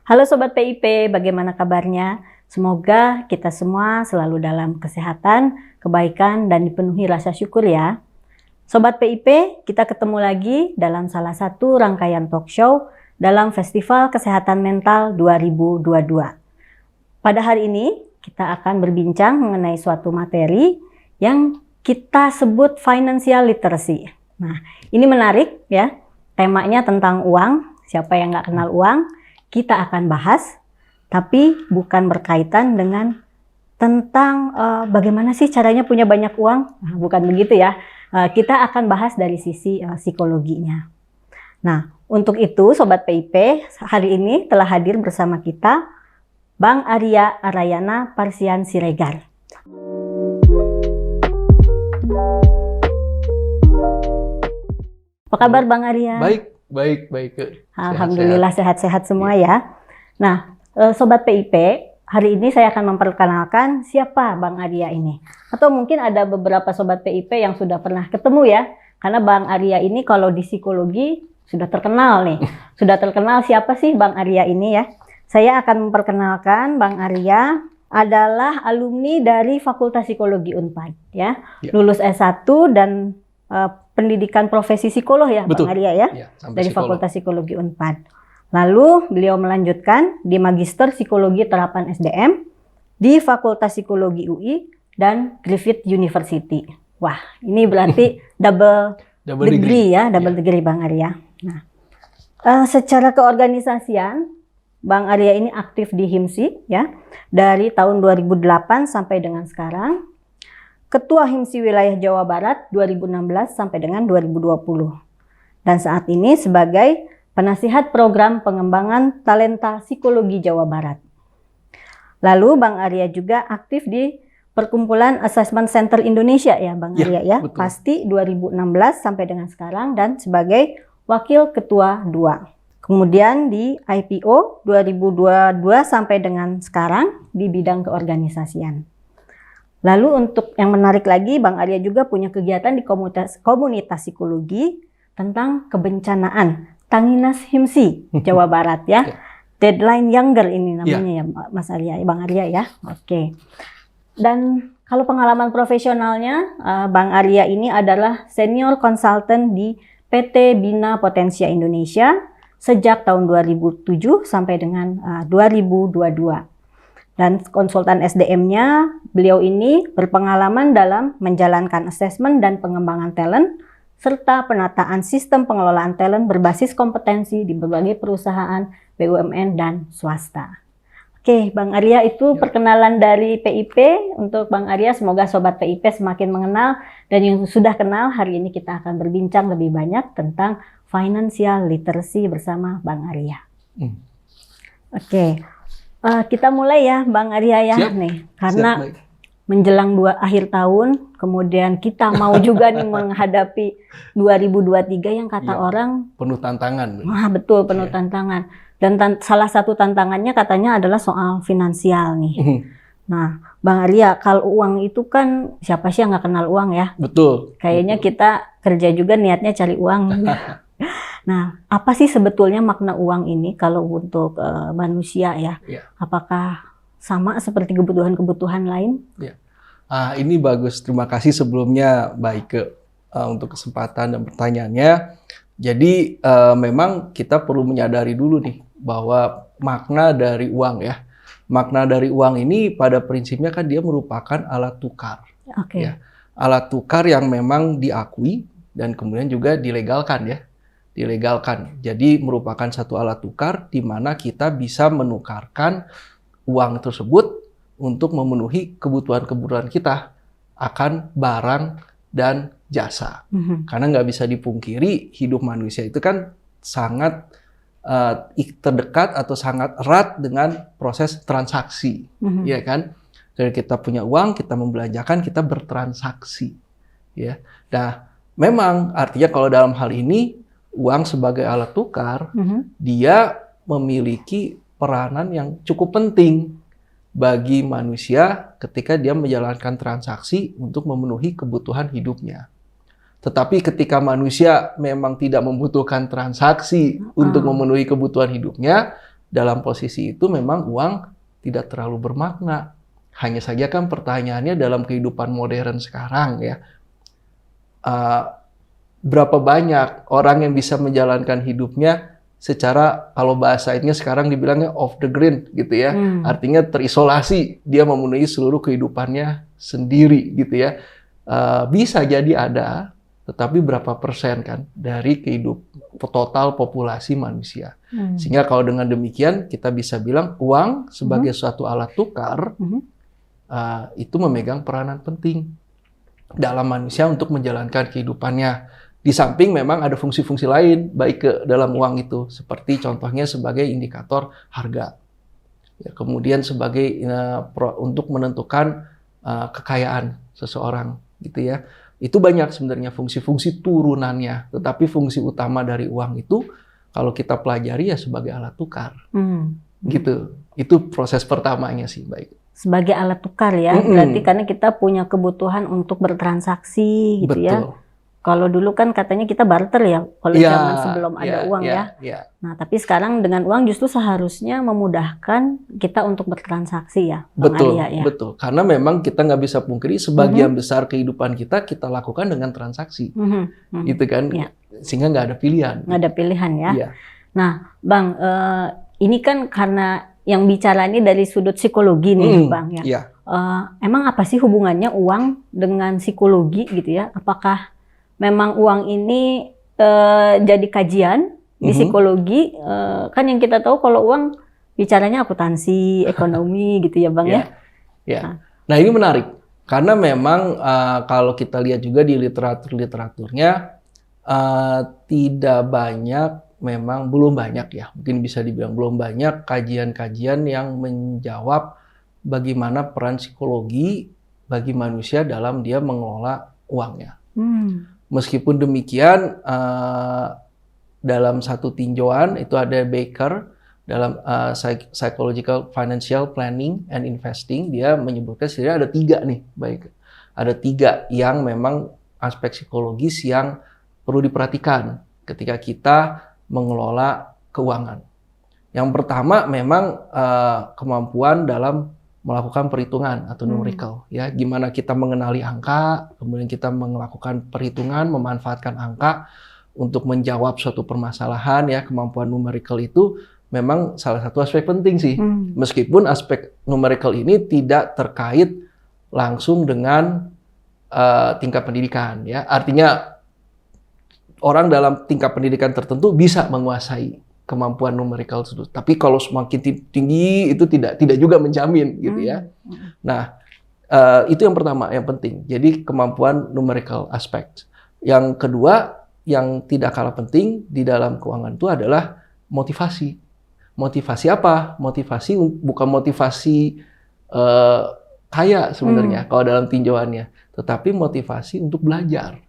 Halo Sobat PIP, bagaimana kabarnya? Semoga kita semua selalu dalam kesehatan, kebaikan, dan dipenuhi rasa syukur ya. Sobat PIP, kita ketemu lagi dalam salah satu rangkaian talk show dalam Festival Kesehatan Mental 2022. Pada hari ini, kita akan berbincang mengenai suatu materi yang kita sebut financial literacy. Nah, ini menarik ya, temanya tentang uang, siapa yang nggak kenal uang? Kita akan bahas, tapi bukan berkaitan dengan tentang bagaimana sih caranya punya banyak uang. Nah, bukan begitu ya. Kita akan bahas dari sisi psikologinya. Nah, untuk itu Sobat PIP, hari ini telah hadir bersama kita Bang Arya Arayana Parsian Siregar. Apa kabar Bang Arya? Baik. Alhamdulillah sehat-sehat semua ya. Nah, Sobat PIP, hari ini saya akan memperkenalkan siapa Bang Arya ini. Atau mungkin ada beberapa Sobat PIP yang sudah pernah ketemu ya. Karena Bang Arya ini kalau di psikologi sudah terkenal nih. Sudah terkenal siapa sih Bang Arya ini ya. Saya akan memperkenalkan Bang Arya adalah alumni dari Fakultas Psikologi Unpad ya. Lulus S1 dan pendidikan profesi psikolog ya. Betul. Bang Arya ya, dari psikolog. Fakultas Psikologi Unpad. Lalu beliau melanjutkan di Magister Psikologi Terapan SDM di Fakultas Psikologi UI dan Griffith University. Wah, ini berarti double degree ya, double degree Bang Arya. Nah, secara keorganisasian Bang Arya ini aktif di HIMSI ya, dari tahun 2008 sampai dengan sekarang. Ketua HIMSI Wilayah Jawa Barat 2016 sampai dengan 2020. Dan saat ini sebagai penasihat program pengembangan talenta psikologi Jawa Barat. Lalu Bang Arya juga aktif di Perkumpulan Assessment Center Indonesia ya Bang Arya ya. Betul. Pasti 2016 sampai dengan sekarang dan sebagai Wakil Ketua 2. Kemudian di IPO 2022 sampai dengan sekarang di bidang keorganisasian. Lalu untuk yang menarik lagi, Bang Arya juga punya kegiatan di komunitas psikologi tentang kebencanaan Tanginas HIMSI Jawa Barat ya. Deadline Younger ini namanya ya Mas Arya, Bang Arya ya. Oke. Dan kalau pengalaman profesionalnya, Bang Arya ini adalah senior consultant di PT Bina Potensia Indonesia sejak tahun 2007 sampai dengan 2022. Dan konsultan SDM-nya, beliau ini berpengalaman dalam menjalankan asesmen dan pengembangan talent, serta penataan sistem pengelolaan talent berbasis kompetensi di berbagai perusahaan BUMN dan swasta. Oke, Bang Arya itu perkenalan dari PIP. Untuk Bang Arya, semoga Sobat PIP semakin mengenal. Dan yang sudah kenal, hari ini kita akan berbincang lebih banyak tentang financial literacy bersama Bang Arya. Oke. Kita mulai ya Bang Arya ya. Nih, karena menjelang akhir tahun, kemudian kita mau juga nih menghadapi 2023 yang kata orang penuh tantangan. Wah, betul, penuh tantangan. Dan salah satu tantangannya katanya adalah soal finansial nih. Nah, Bang Arya, kalau uang itu kan siapa sih yang nggak kenal uang ya? Betul. Kayaknya kita kerja juga niatnya cari uang. Nah, apa sih sebetulnya makna uang ini kalau untuk manusia ya? Apakah sama seperti kebutuhan-kebutuhan lain? Ini bagus. Terima kasih sebelumnya Mbak Ike untuk kesempatan dan pertanyaannya. Jadi memang kita perlu menyadari dulu nih bahwa makna dari uang ya. Makna dari uang ini pada prinsipnya kan dia merupakan alat tukar. Ya. Alat tukar yang memang diakui dan kemudian juga dilegalkan ya. Jadi merupakan satu alat tukar di mana kita bisa menukarkan uang tersebut untuk memenuhi kebutuhan-kebutuhan kita akan barang dan jasa. Karena nggak bisa dipungkiri hidup manusia itu kan sangat terdekat atau sangat erat dengan proses transaksi, ya kan? Jadi kita punya uang, kita membelanjakan, kita bertransaksi, ya. Nah, memang artinya kalau dalam hal ini uang sebagai alat tukar, dia memiliki peranan yang cukup penting bagi manusia ketika dia menjalankan transaksi untuk memenuhi kebutuhan hidupnya. Tetapi ketika manusia memang tidak membutuhkan transaksi untuk memenuhi kebutuhan hidupnya, dalam posisi itu memang uang tidak terlalu bermakna. Hanya saja kan pertanyaannya dalam kehidupan modern sekarang ya, berapa banyak orang yang bisa menjalankan hidupnya secara, kalau bahasanya sekarang dibilangnya off the grid gitu ya, artinya terisolasi, dia memenuhi seluruh kehidupannya sendiri gitu ya. Bisa jadi ada, tetapi berapa persen kan dari total populasi manusia. Sehingga kalau dengan demikian kita bisa bilang uang sebagai suatu alat tukar itu memegang peranan penting dalam manusia untuk menjalankan kehidupannya. Di samping memang ada fungsi-fungsi lain baik ke dalam uang itu, seperti contohnya sebagai indikator harga. Ya, kemudian sebagai untuk menentukan kekayaan seseorang gitu ya. Itu banyak sebenarnya fungsi-fungsi turunannya, tetapi fungsi utama dari uang itu kalau kita pelajari ya sebagai alat tukar. Gitu. Itu proses pertamanya sih, baik. Sebagai alat tukar ya, berarti karena kita punya kebutuhan untuk bertransaksi gitu. Betul. Ya. Kalau dulu kan katanya kita barter ya, kalau zaman sebelum ada uang ya. Nah, tapi sekarang dengan uang justru seharusnya memudahkan kita untuk bertransaksi ya, Bang Arya ya. Betul. Karena memang kita nggak bisa pungkiri sebagian besar kehidupan kita lakukan dengan transaksi, gitu kan. Sehingga nggak ada pilihan. Nggak ada pilihan ya. Nah, Bang, ini kan karena yang bicara ini dari sudut psikologi nih, Bang ya. Emang apa sih hubungannya uang dengan psikologi gitu ya? Apakah memang uang ini jadi kajian di psikologi? Kan yang kita tahu kalau uang bicaranya akuntansi, ekonomi gitu ya, Bang ya? Nah ini menarik karena memang kalau kita lihat juga di literaturnya tidak banyak. Memang belum banyak ya, mungkin bisa dibilang belum banyak kajian-kajian yang menjawab bagaimana peran psikologi bagi manusia dalam dia mengelola uangnya. Meskipun demikian, dalam satu tinjauan itu ada Baker dalam Psychological Financial Planning and Investing, dia menyebutkan sebenarnya ada 3 nih, baik. Ada 3 yang memang aspek psikologis yang perlu diperhatikan ketika kita mengelola keuangan. Yang pertama memang kemampuan dalam melakukan perhitungan atau numerical ya, gimana kita mengenali angka, kemudian kita melakukan perhitungan, memanfaatkan angka untuk menjawab suatu permasalahan ya. Kemampuan numerical itu memang salah satu aspek penting sih. Meskipun aspek numerical ini tidak terkait langsung dengan tingkat pendidikan ya. Artinya orang dalam tingkat pendidikan tertentu bisa menguasai kemampuan numerical tersebut. Tapi kalau semakin tinggi itu tidak juga menjamin gitu ya. Nah, itu yang pertama yang penting. Jadi kemampuan numerical aspect. Yang kedua yang tidak kalah penting di dalam keuangan itu adalah motivasi. Motivasi apa? Motivasi bukan motivasi kaya sebenarnya kalau dalam tinjauannya, tetapi motivasi untuk belajar.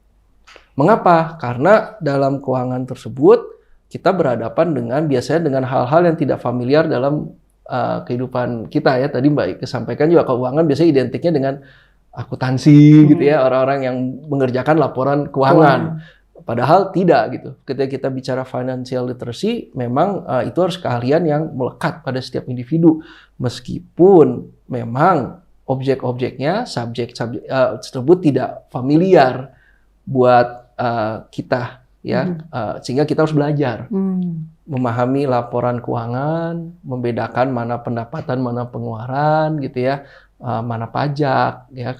Mengapa? Karena dalam keuangan tersebut kita berhadapan biasanya dengan hal-hal yang tidak familiar dalam kehidupan kita ya. Tadi Mbak Ike sampaikan juga keuangan biasanya identiknya dengan akuntansi gitu ya, orang-orang yang mengerjakan laporan keuangan. Padahal tidak gitu. Ketika kita bicara financial literacy, memang itu harus keahlian yang melekat pada setiap individu. Meskipun memang objek-objeknya, subjek tersebut tidak familiar buat kita ya, sehingga kita harus belajar memahami laporan keuangan, membedakan mana pendapatan, mana pengeluaran gitu ya, mana pajak ya,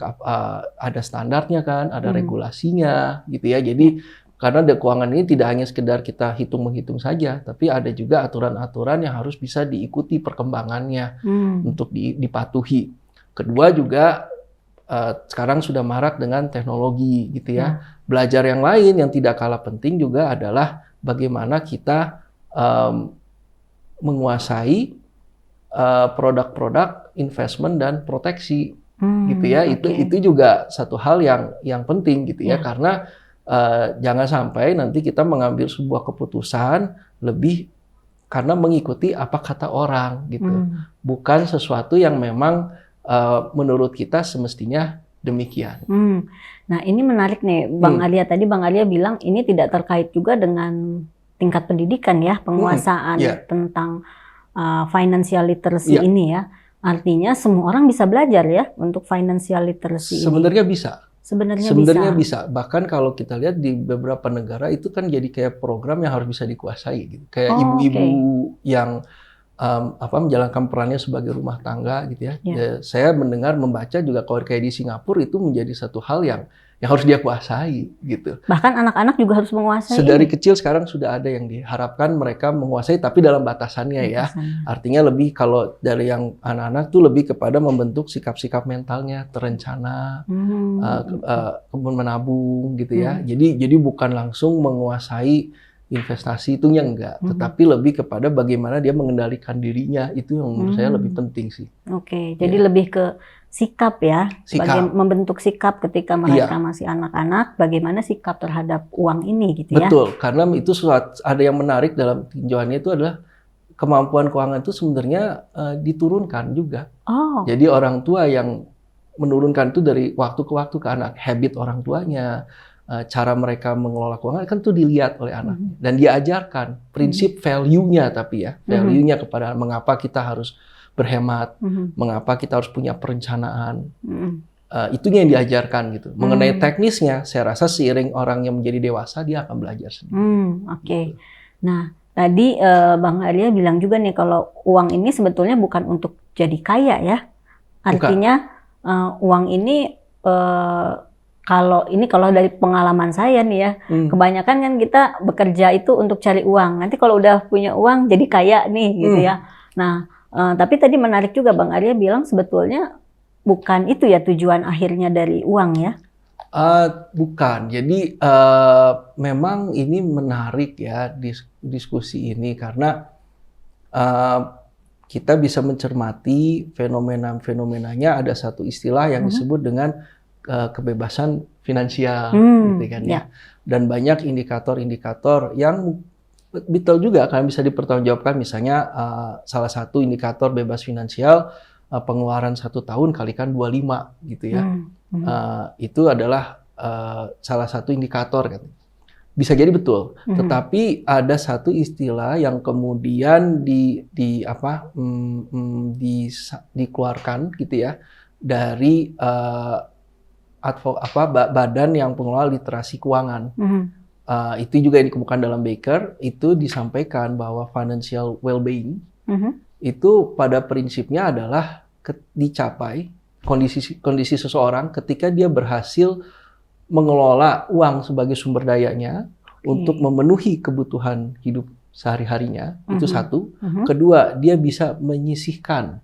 ada standarnya kan, ada regulasinya gitu ya. Jadi karena keuangan ini tidak hanya sekedar kita hitung-menghitung saja, tapi ada juga aturan-aturan yang harus bisa diikuti perkembangannya untuk dipatuhi. Kedua juga sekarang sudah marak dengan teknologi gitu ya. Belajar yang lain yang tidak kalah penting juga adalah bagaimana kita menguasai produk-produk investment dan proteksi gitu ya. Itu juga satu hal yang penting gitu ya, karena jangan sampai nanti kita mengambil sebuah keputusan lebih karena mengikuti apa kata orang gitu, bukan sesuatu yang memang menurut kita semestinya demikian. Nah ini menarik nih, Bang Arya. Tadi Bang Arya bilang ini tidak terkait juga dengan tingkat pendidikan ya, penguasaan tentang financial literacy Iya. ini ya. Artinya semua orang bisa belajar ya untuk financial literacy ini. Sebenarnya bisa. Sebenarnya Bisa. Bahkan kalau kita lihat di beberapa negara itu kan jadi kayak program yang harus bisa dikuasai gitu. Kayak Oh, ibu-ibu oke. yang menjalankan perannya sebagai rumah tangga gitu ya. Ya. Saya mendengar membaca juga kalau kayak di Singapura itu menjadi satu hal yang harus dia kuasai gitu. Bahkan anak-anak juga harus menguasai Sedari ini. kecil sekarang sudah ada yang diharapkan mereka menguasai tapi dalam batasannya ya. Batasannya. Artinya lebih kalau dari yang anak-anak tuh lebih kepada membentuk sikap-sikap mentalnya, terencana, kemudian menabung gitu ya. Jadi bukan langsung menguasai investasi itu enggak, tetapi lebih kepada bagaimana dia mengendalikan dirinya, itu yang menurut saya lebih penting sih. Oke, jadi lebih ke sikap ya, membentuk sikap ketika mereka masih anak-anak, bagaimana sikap terhadap uang ini gitu ya. Betul, karena itu ada yang menarik dalam tinjauannya itu adalah kemampuan keuangan itu sebenarnya diturunkan juga. Oh. Jadi orang tua yang menurunkan itu dari waktu ke waktu ke anak, habit orang tuanya, cara mereka mengelola keuangan kan tuh dilihat oleh anak dan diajarkan prinsip value-nya tapi ya, value-nya kepada mengapa kita harus berhemat, mengapa kita harus punya perencanaan. Itunya yang diajarkan gitu. Mengenai teknisnya, saya rasa seiring orang yang menjadi dewasa dia akan belajar sendiri. Oke. Nah, tadi Bang Arya bilang juga nih kalau uang ini sebetulnya bukan untuk jadi kaya ya. Artinya uang ini kalau dari pengalaman saya nih ya, kebanyakan kan kita bekerja itu untuk cari uang. Nanti kalau udah punya uang jadi kaya nih gitu ya. Nah, tapi tadi menarik juga Bang Arya bilang sebetulnya bukan itu ya tujuan akhirnya dari uang ya. Bukan. Jadi memang ini menarik ya diskusi ini karena kita bisa mencermati fenomena-fenomenanya. Ada satu istilah yang disebut dengan kebebasan finansial, gitu kan ya. Dan banyak indikator-indikator yang betul juga akan bisa dipertanggungjawabkan. Misalnya salah satu indikator bebas finansial pengeluaran 1 tahun kalikan 25 gitu ya. Itu adalah salah satu indikator kan. Bisa jadi betul, tetapi ada satu istilah yang kemudian dikeluarkan gitu ya dari badan yang pengelola literasi keuangan. Itu juga yang dikemukakan dalam Baker, itu disampaikan bahwa financial well-being itu pada prinsipnya adalah dicapai kondisi seseorang ketika dia berhasil mengelola uang sebagai sumber dayanya untuk memenuhi kebutuhan hidup sehari-harinya, itu satu. Kedua, dia bisa menyisihkan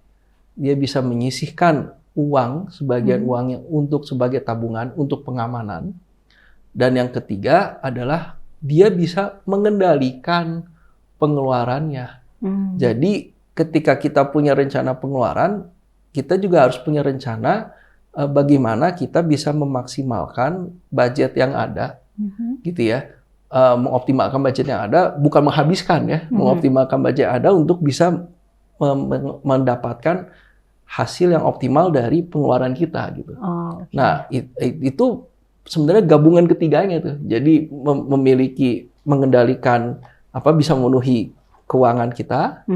uang, sebagian uangnya untuk sebagai tabungan, untuk pengamanan. Dan yang ketiga adalah dia bisa mengendalikan pengeluarannya. Jadi ketika kita punya rencana pengeluaran, kita juga harus punya rencana bagaimana kita bisa memaksimalkan budget yang ada, gitu ya. Mengoptimalkan budget yang ada, bukan menghabiskan ya, mengoptimalkan budget yang ada untuk bisa mendapatkan hasil yang optimal dari pengeluaran kita gitu. Nah, itu sebenarnya gabungan ketiganya tuh. Jadi mengendalikan bisa memenuhi keuangan kita,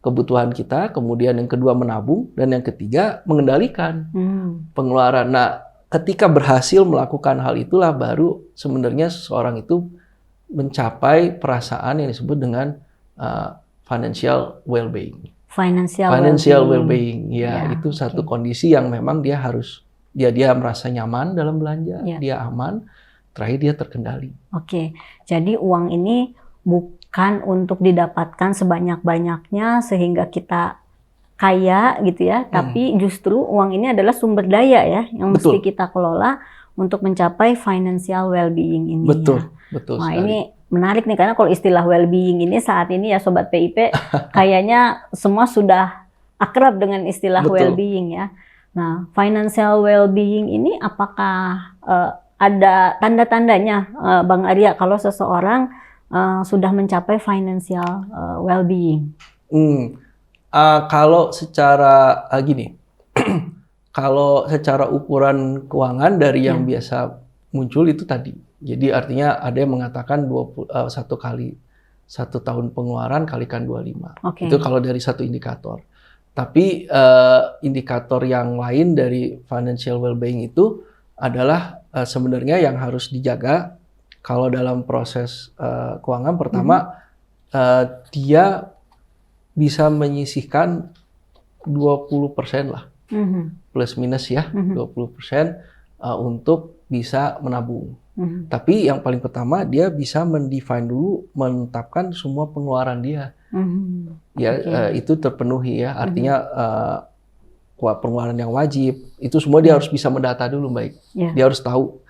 kebutuhan kita, kemudian yang kedua menabung, dan yang ketiga mengendalikan pengeluaran. Nah, ketika berhasil melakukan hal itulah baru sebenarnya seseorang itu mencapai perasaan yang disebut dengan financial well-being. Financial well-being, ya itu satu kondisi yang memang dia harus dia merasa nyaman dalam belanja, dia aman, terakhir dia terkendali. Oke, jadi uang ini bukan untuk didapatkan sebanyak-banyaknya sehingga kita kaya gitu ya, tapi justru uang ini adalah sumber daya ya yang mesti kita kelola untuk mencapai financial well-being ini. Betul. Wah, ini menarik nih karena kalau istilah well-being ini saat ini ya Sobat PIP kayaknya semua sudah akrab dengan istilah well-being ya. Nah, financial well-being ini apakah ada tanda-tandanya Bang Arya kalau seseorang sudah mencapai financial well-being? Kalau secara gini, kalau secara ukuran keuangan dari yang biasa muncul itu tadi. Jadi artinya ada yang mengatakan 1 kali 1 tahun pengeluaran kalikan 25. Oke. Itu kalau dari satu indikator. Tapi indikator yang lain dari financial well-being itu adalah sebenarnya yang harus dijaga kalau dalam proses keuangan. Pertama, dia bisa menyisihkan 20% lah, plus minus ya, 20% untuk bisa menabung. Tapi yang paling pertama dia bisa mendefine dulu, menetapkan semua pengeluaran dia. Itu terpenuhi ya, artinya pengeluaran yang wajib itu semua dia harus bisa mendata dulu, baik. Dia harus tahu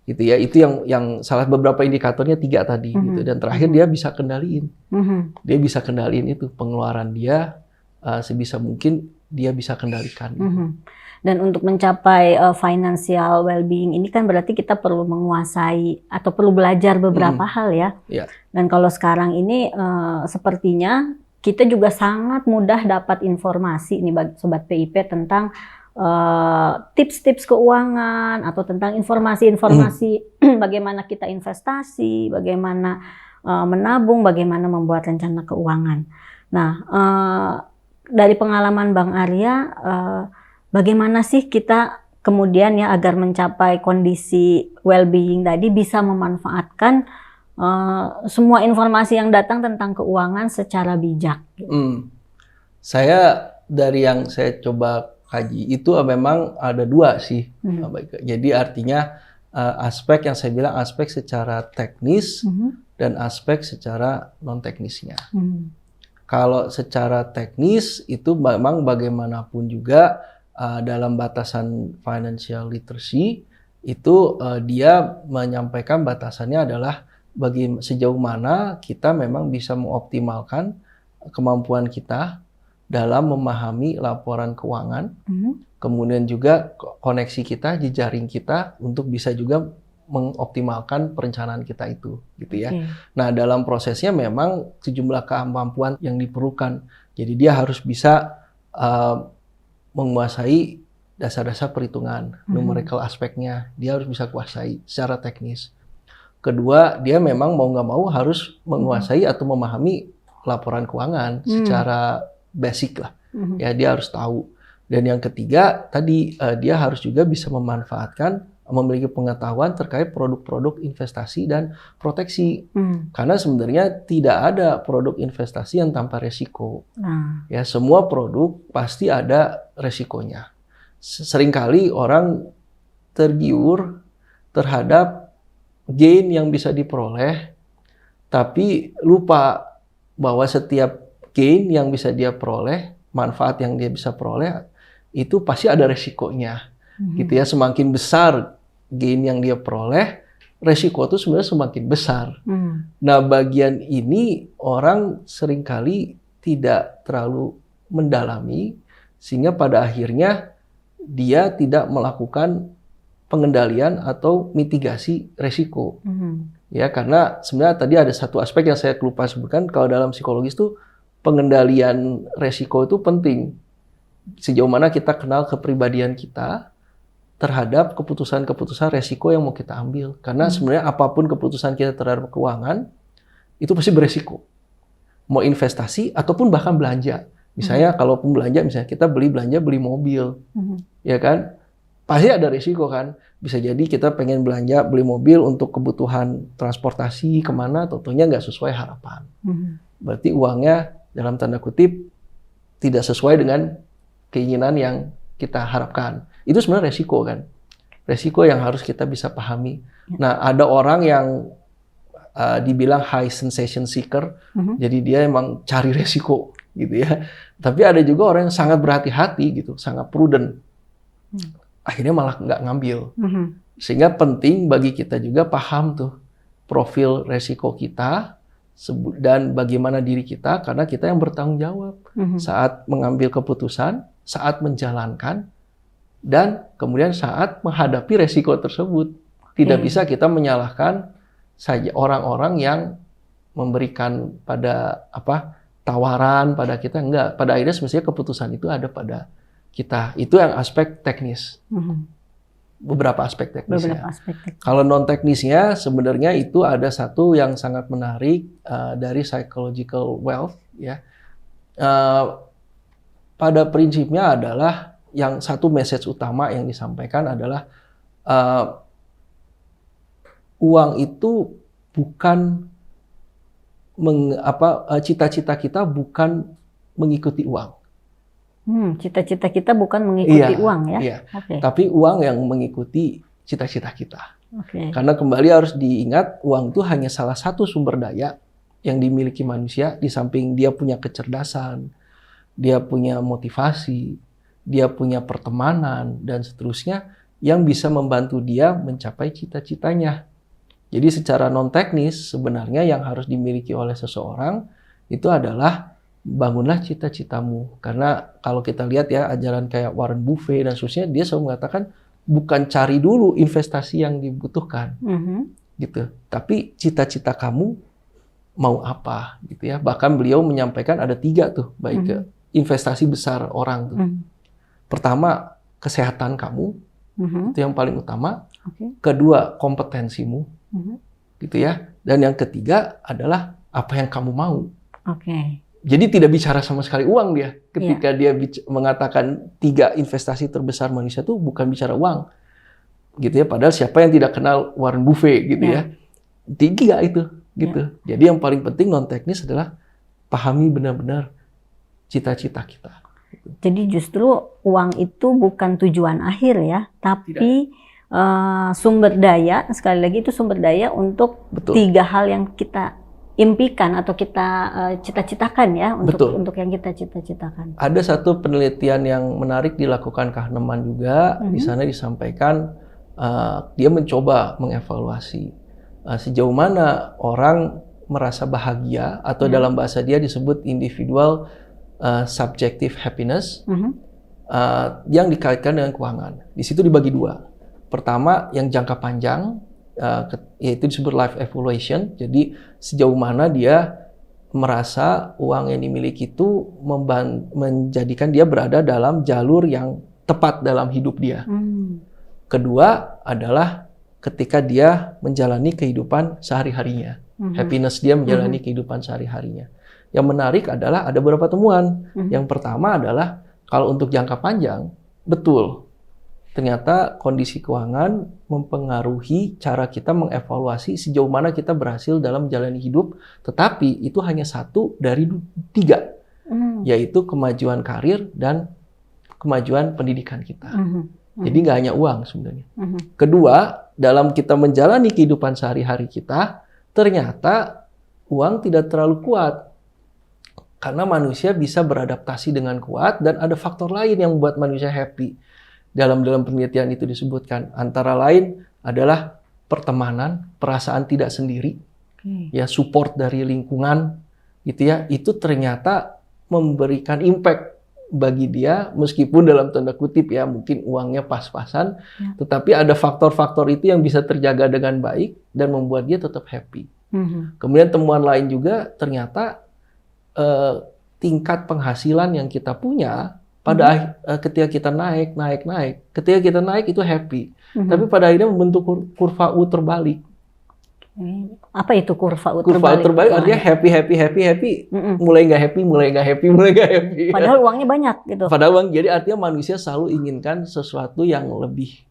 gitu ya. Itu yang salah beberapa indikatornya 3 tadi gitu. Dan terakhir dia bisa kendaliin. Dia bisa kendaliin itu pengeluaran dia sebisa mungkin dia bisa kendalikan. Dan untuk mencapai financial well-being ini kan berarti kita perlu menguasai atau perlu belajar beberapa hal ya. Dan kalau sekarang ini sepertinya kita juga sangat mudah dapat informasi nih Sobat PIP tentang tips-tips keuangan atau tentang informasi-informasi bagaimana kita investasi, bagaimana menabung, bagaimana membuat rencana keuangan. Nah, dari pengalaman Bang Arya, bagaimana sih kita kemudian ya agar mencapai kondisi well-being tadi bisa memanfaatkan semua informasi yang datang tentang keuangan secara bijak? Saya dari yang saya coba kaji itu memang ada 2 sih. Jadi artinya aspek yang saya bilang aspek secara teknis dan aspek secara non teknisnya. Kalau secara teknis itu memang bagaimanapun juga dalam batasan financial literacy itu dia menyampaikan batasannya adalah sejauh mana kita memang bisa mengoptimalkan kemampuan kita dalam memahami laporan keuangan, kemudian juga koneksi kita, jejaring kita untuk bisa juga mengoptimalkan perencanaan kita itu, gitu ya. Nah, dalam prosesnya memang sejumlah kemampuan yang diperlukan. Jadi dia harus bisa menguasai dasar-dasar perhitungan, numerical aspeknya, dia harus bisa kuasai secara teknis. Kedua, dia memang mau nggak mau harus menguasai atau memahami laporan keuangan secara basic lah. Ya, dia harus tahu. Dan yang ketiga, tadi dia harus juga bisa memanfaatkan, memiliki pengetahuan terkait produk-produk investasi dan proteksi. Karena sebenarnya tidak ada produk investasi yang tanpa resiko. Ya, semua produk pasti ada resikonya. Seringkali orang tergiur terhadap gain yang bisa diperoleh, tapi lupa bahwa setiap gain yang bisa dia peroleh, manfaat yang dia bisa peroleh, itu pasti ada resikonya. Gitu ya, semakin besar gain yang dia peroleh, resiko itu sebenarnya semakin besar. Nah, bagian ini orang seringkali tidak terlalu mendalami, sehingga pada akhirnya dia tidak melakukan pengendalian atau mitigasi resiko. Ya, karena sebenarnya tadi ada satu aspek yang saya lupa sebutkan, kalau dalam psikologis itu pengendalian resiko itu penting. Sejauh mana kita kenal kepribadian kita terhadap keputusan-keputusan resiko yang mau kita ambil. Karena sebenarnya apapun keputusan kita terhadap keuangan, itu pasti beresiko. Mau investasi ataupun bahkan belanja. Misalnya kalaupun belanja, misalnya kita beli mobil, ya kan? Pasti ada risiko kan. Bisa jadi kita pengen belanja, beli mobil untuk kebutuhan transportasi kemana, tentunya nggak sesuai harapan. Berarti uangnya dalam tanda kutip tidak sesuai dengan keinginan yang kita harapkan. Itu sebenarnya resiko kan. Resiko yang harus kita bisa pahami. Nah, ada orang yang dibilang high sensation seeker, jadi dia emang cari resiko gitu ya. Tapi ada juga orang yang sangat berhati-hati gitu, sangat prudent. Akhirnya malah nggak ngambil. Sehingga penting bagi kita juga paham tuh profil resiko kita dan bagaimana diri kita, karena kita yang bertanggung jawab saat mengambil keputusan, saat menjalankan, dan kemudian saat menghadapi resiko tersebut. Tidak bisa kita menyalahkan saja orang-orang yang memberikan tawaran pada kita, enggak. Pada akhirnya semestinya keputusan itu ada pada kita. Itu yang aspek teknis. beberapa aspek teknisnya. Beberapa aspek teknis. Kalau non teknisnya sebenarnya itu ada satu yang sangat menarik dari psychological wealth ya. Pada prinsipnya adalah yang satu message utama yang disampaikan adalah uang itu bukan cita-cita kita bukan mengikuti uang. Cita-cita kita bukan mengikuti uang ya. Iya. Okay. Tapi uang yang mengikuti cita-cita kita. Okay. Karena kembali harus diingat uang itu hanya salah satu sumber daya yang dimiliki manusia di samping dia punya kecerdasan, dia punya motivasi, dia punya pertemanan dan seterusnya yang bisa membantu dia mencapai cita-citanya. Jadi secara non teknis sebenarnya yang harus dimiliki oleh seseorang itu adalah bangunlah cita-citamu. Karena kalau kita lihat ya ajaran kayak Warren Buffett dan seterusnya dia selalu mengatakan bukan cari dulu investasi yang dibutuhkan, gitu. Tapi cita-cita kamu mau apa, gitu ya. Bahkan beliau menyampaikan ada 3 tuh, baik ke investasi besar orang tuh. Pertama kesehatan kamu, itu yang paling utama. Kedua kompetensimu, gitu ya. Dan yang ketiga adalah apa yang kamu mau. Jadi tidak bicara sama sekali uang dia. Ketika dia mengatakan 3 investasi terbesar manusia itu bukan bicara uang. Gitu ya, padahal siapa yang tidak kenal Warren Buffett gitu ya. 3 itu gitu. Jadi yang paling penting non teknis adalah pahami benar-benar cita-cita kita. Jadi justru uang itu bukan tujuan akhir ya, tapi sumber daya, sekali lagi itu sumber daya untuk 3 hal yang kita impikan atau kita cita-citakan ya untuk yang kita cita-citakan. Ada satu penelitian yang menarik dilakukan Kahneman juga. Di sana disampaikan dia mencoba mengevaluasi sejauh mana orang merasa bahagia atau dalam bahasa dia disebut individual subjective happiness yang dikaitkan dengan keuangan. Di situ dibagi 2. Pertama yang jangka panjang, yaitu disebut life evaluation. Jadi sejauh mana dia merasa uang yang dimiliki itu menjadikan dia berada dalam jalur yang tepat dalam hidup dia. Kedua adalah ketika dia menjalani kehidupan sehari-harinya. Happiness dia menjalani kehidupan sehari-harinya. Yang menarik adalah ada beberapa temuan. Yang pertama adalah kalau untuk jangka panjang, betul. Ternyata kondisi keuangan mempengaruhi cara kita mengevaluasi sejauh mana kita berhasil dalam menjalani hidup. Tetapi itu hanya 1 dari 3, yaitu kemajuan karir dan kemajuan pendidikan kita. Jadi nggak hanya uang sebenarnya. Kedua, dalam kita menjalani kehidupan sehari-hari kita, ternyata uang tidak terlalu kuat. Karena manusia bisa beradaptasi dengan kuat dan ada faktor lain yang membuat manusia happy. Dalam penelitian itu disebutkan antara lain adalah pertemanan, perasaan tidak sendiri, ya support dari lingkungan, gitu ya. Itu ternyata memberikan impact bagi dia meskipun dalam tanda kutip ya mungkin uangnya pas-pasan, tetapi ada faktor-faktor itu yang bisa terjaga dengan baik dan membuat dia tetap happy. Kemudian temuan lain juga ternyata tingkat penghasilan yang kita punya pada ketika kita naik, ketika kita naik itu happy. Tapi pada akhirnya membentuk kurva U terbalik. Apa itu kurva U terbalik? Kurva U terbalik artinya happy. Mulai nggak happy. Padahal uangnya banyak gitu. Padahal uang, jadi artinya manusia selalu inginkan sesuatu yang lebih.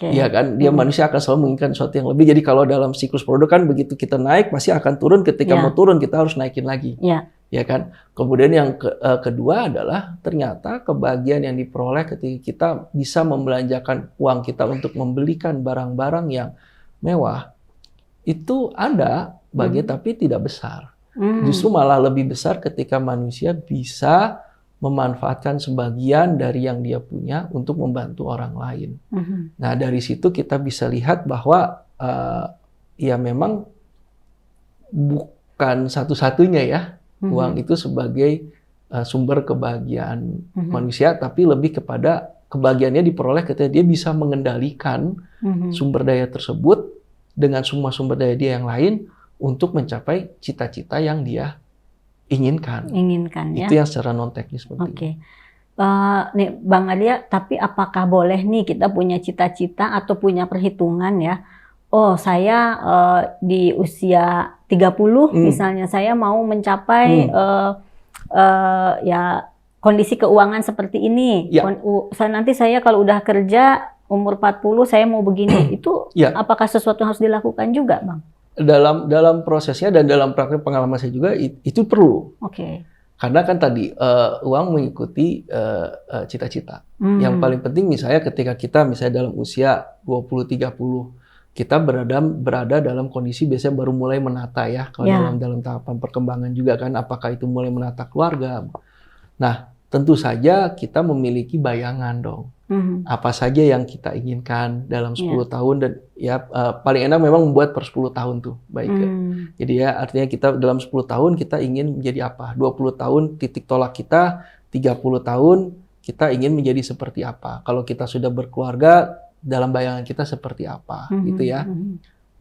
Iya kan? Dia manusia akan selalu menginginkan sesuatu yang lebih. Jadi kalau dalam siklus produk kan begitu kita naik pasti akan turun. Ketika mau turun kita harus naikin lagi. Ya kan? Kemudian yang kedua adalah ternyata kebahagiaan yang diperoleh ketika kita bisa membelanjakan uang kita untuk membelikan barang-barang yang mewah itu ada bagian tapi tidak besar. Justru malah lebih besar ketika manusia bisa memanfaatkan sebagian dari yang dia punya untuk membantu orang lain. Nah dari situ kita bisa lihat bahwa ya memang bukan satu-satunya ya. Uang itu sebagai sumber kebahagiaan manusia, tapi lebih kepada kebahagiaannya diperoleh ketika dia bisa mengendalikan sumber daya tersebut dengan semua sumber daya dia yang lain untuk mencapai cita-cita yang dia inginkan. Ya. Itu yang secara non teknis penting. nih Bang Arya, tapi apakah boleh nih kita punya cita-cita atau punya perhitungan ya? Oh, saya di usia 30 misalnya saya mau mencapai ya kondisi keuangan seperti ini. Ya. Nanti saya kalau udah kerja umur 40 saya mau begini. Itu Ya. apakah sesuatu yang harus dilakukan juga, Bang? Dalam prosesnya dan dalam praktek pengalaman saya juga itu perlu. Oke. Karena kan tadi uang mengikuti cita-cita. Yang paling penting misalnya ketika kita misalnya dalam usia 20-30 kita berada dalam kondisi biasanya baru mulai menata ya, kalau dalam tahapan perkembangan juga kan, apakah itu mulai menata keluarga. Nah, tentu saja kita memiliki bayangan dong. Apa saja yang kita inginkan dalam 10 tahun dan ya paling enak memang membuat per 10 tahun tuh baik. Jadi ya artinya kita dalam 10 tahun kita ingin menjadi apa? 20 tahun titik tolak kita, 30 tahun kita ingin menjadi seperti apa? Kalau kita sudah berkeluarga, dalam bayangan kita seperti apa gitu ya.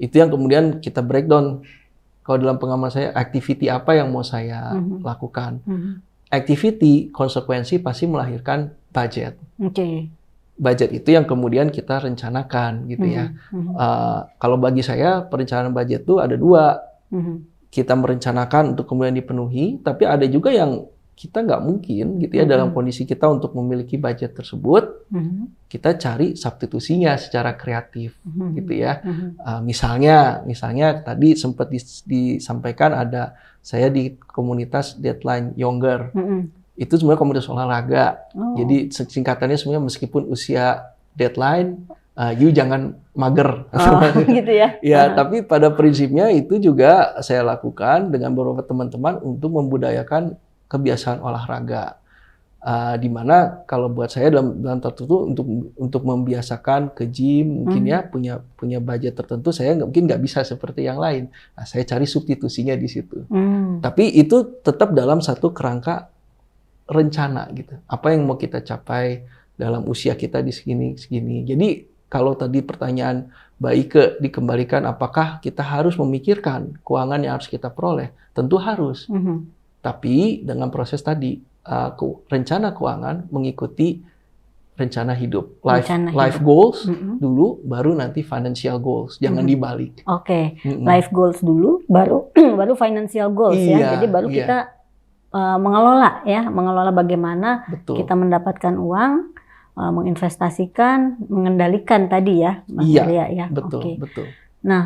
Itu yang kemudian kita breakdown. Kalau dalam pengalaman saya, activity apa yang mau saya lakukan. Activity, konsekuensi pasti melahirkan budget. Budget itu yang kemudian kita rencanakan gitu ya. Kalau bagi saya perencanaan budget itu ada dua. Kita merencanakan untuk kemudian dipenuhi, tapi ada juga yang kita nggak mungkin gitu ya dalam kondisi kita untuk memiliki budget tersebut, kita cari substitusinya secara kreatif gitu ya. Misalnya tadi sempat disampaikan ada saya di komunitas Deadline Younger. Itu sebenarnya komunitas olahraga. Jadi singkatannya sebenarnya meskipun usia deadline, you jangan mager. Gitu ya. Ya, tapi pada prinsipnya itu juga saya lakukan dengan beberapa teman-teman untuk membudayakan kebiasaan olahraga. Di mana kalau buat saya dalam tertentu untuk membiasakan ke gym mungkin ya punya budget tertentu, saya mungkin nggak bisa seperti yang lain. Nah, saya cari substitusinya di situ. Tapi itu tetap dalam satu kerangka rencana gitu. Apa yang mau kita capai dalam usia kita di segini. Jadi kalau tadi pertanyaan Mbak Ike dikembalikan apakah kita harus memikirkan keuangan yang harus kita peroleh? Tentu harus. Tapi dengan proses tadi, rencana keuangan mengikuti rencana hidup. Life goals dulu, baru nanti financial goals. Jangan dibalik. Oke, life goals dulu, baru financial goals ya. Jadi baru kita mengelola bagaimana kita mendapatkan uang, menginvestasikan, mengendalikan tadi ya, Mas Arya ya. Betul. Nah,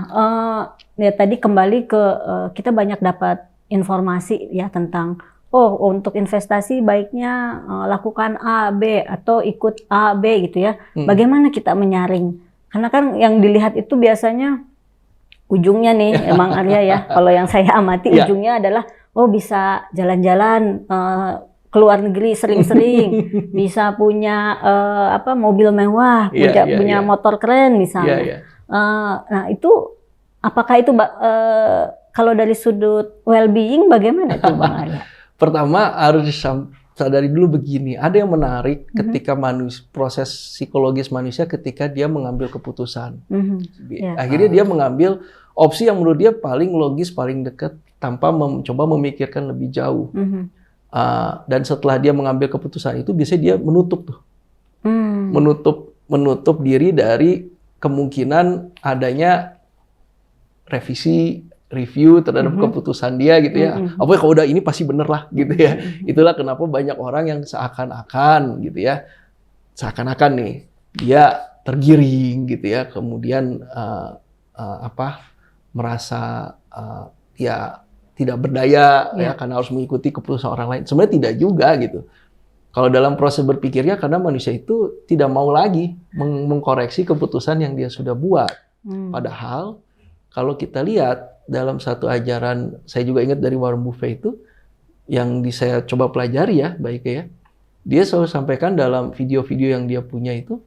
ya tadi kembali ke kita banyak dapat informasi ya tentang untuk investasi baiknya lakukan A, B atau ikut A, B gitu ya. Bagaimana kita menyaring? Karena kan yang dilihat itu biasanya ujungnya nih Bang Arya ya. Kalau yang saya amati ujungnya adalah bisa jalan-jalan keluar negeri sering-sering, bisa punya mobil mewah, punya motor keren misalnya. Nah itu apakah itu kalau dari sudut well-being bagaimana tuh Bang Arya? Pertama harus sadari dulu begini, ada yang menarik ketika proses psikologis manusia ketika dia mengambil keputusan. Akhirnya dia mengambil opsi yang menurut dia paling logis, paling dekat, tanpa mencoba memikirkan lebih jauh. Dan setelah dia mengambil keputusan itu, biasanya dia menutup tuh, menutup diri dari kemungkinan adanya review terhadap keputusan dia gitu ya. Apa kalau udah ini pasti bener lah gitu ya. Itulah kenapa banyak orang yang seakan-akan gitu ya, seakan-akan nih dia tergiring gitu ya, kemudian merasa ya tidak berdaya ya karena harus mengikuti keputusan orang lain. Sebenarnya tidak juga gitu. Kalau dalam proses berpikirnya, karena manusia itu tidak mau lagi mengkoreksi keputusan yang dia sudah buat. Padahal kalau kita lihat dalam satu ajaran, saya juga ingat dari Warren Buffett itu, yang saya coba pelajari ya, baiknya ya. Dia selalu sampaikan dalam video-video yang dia punya itu,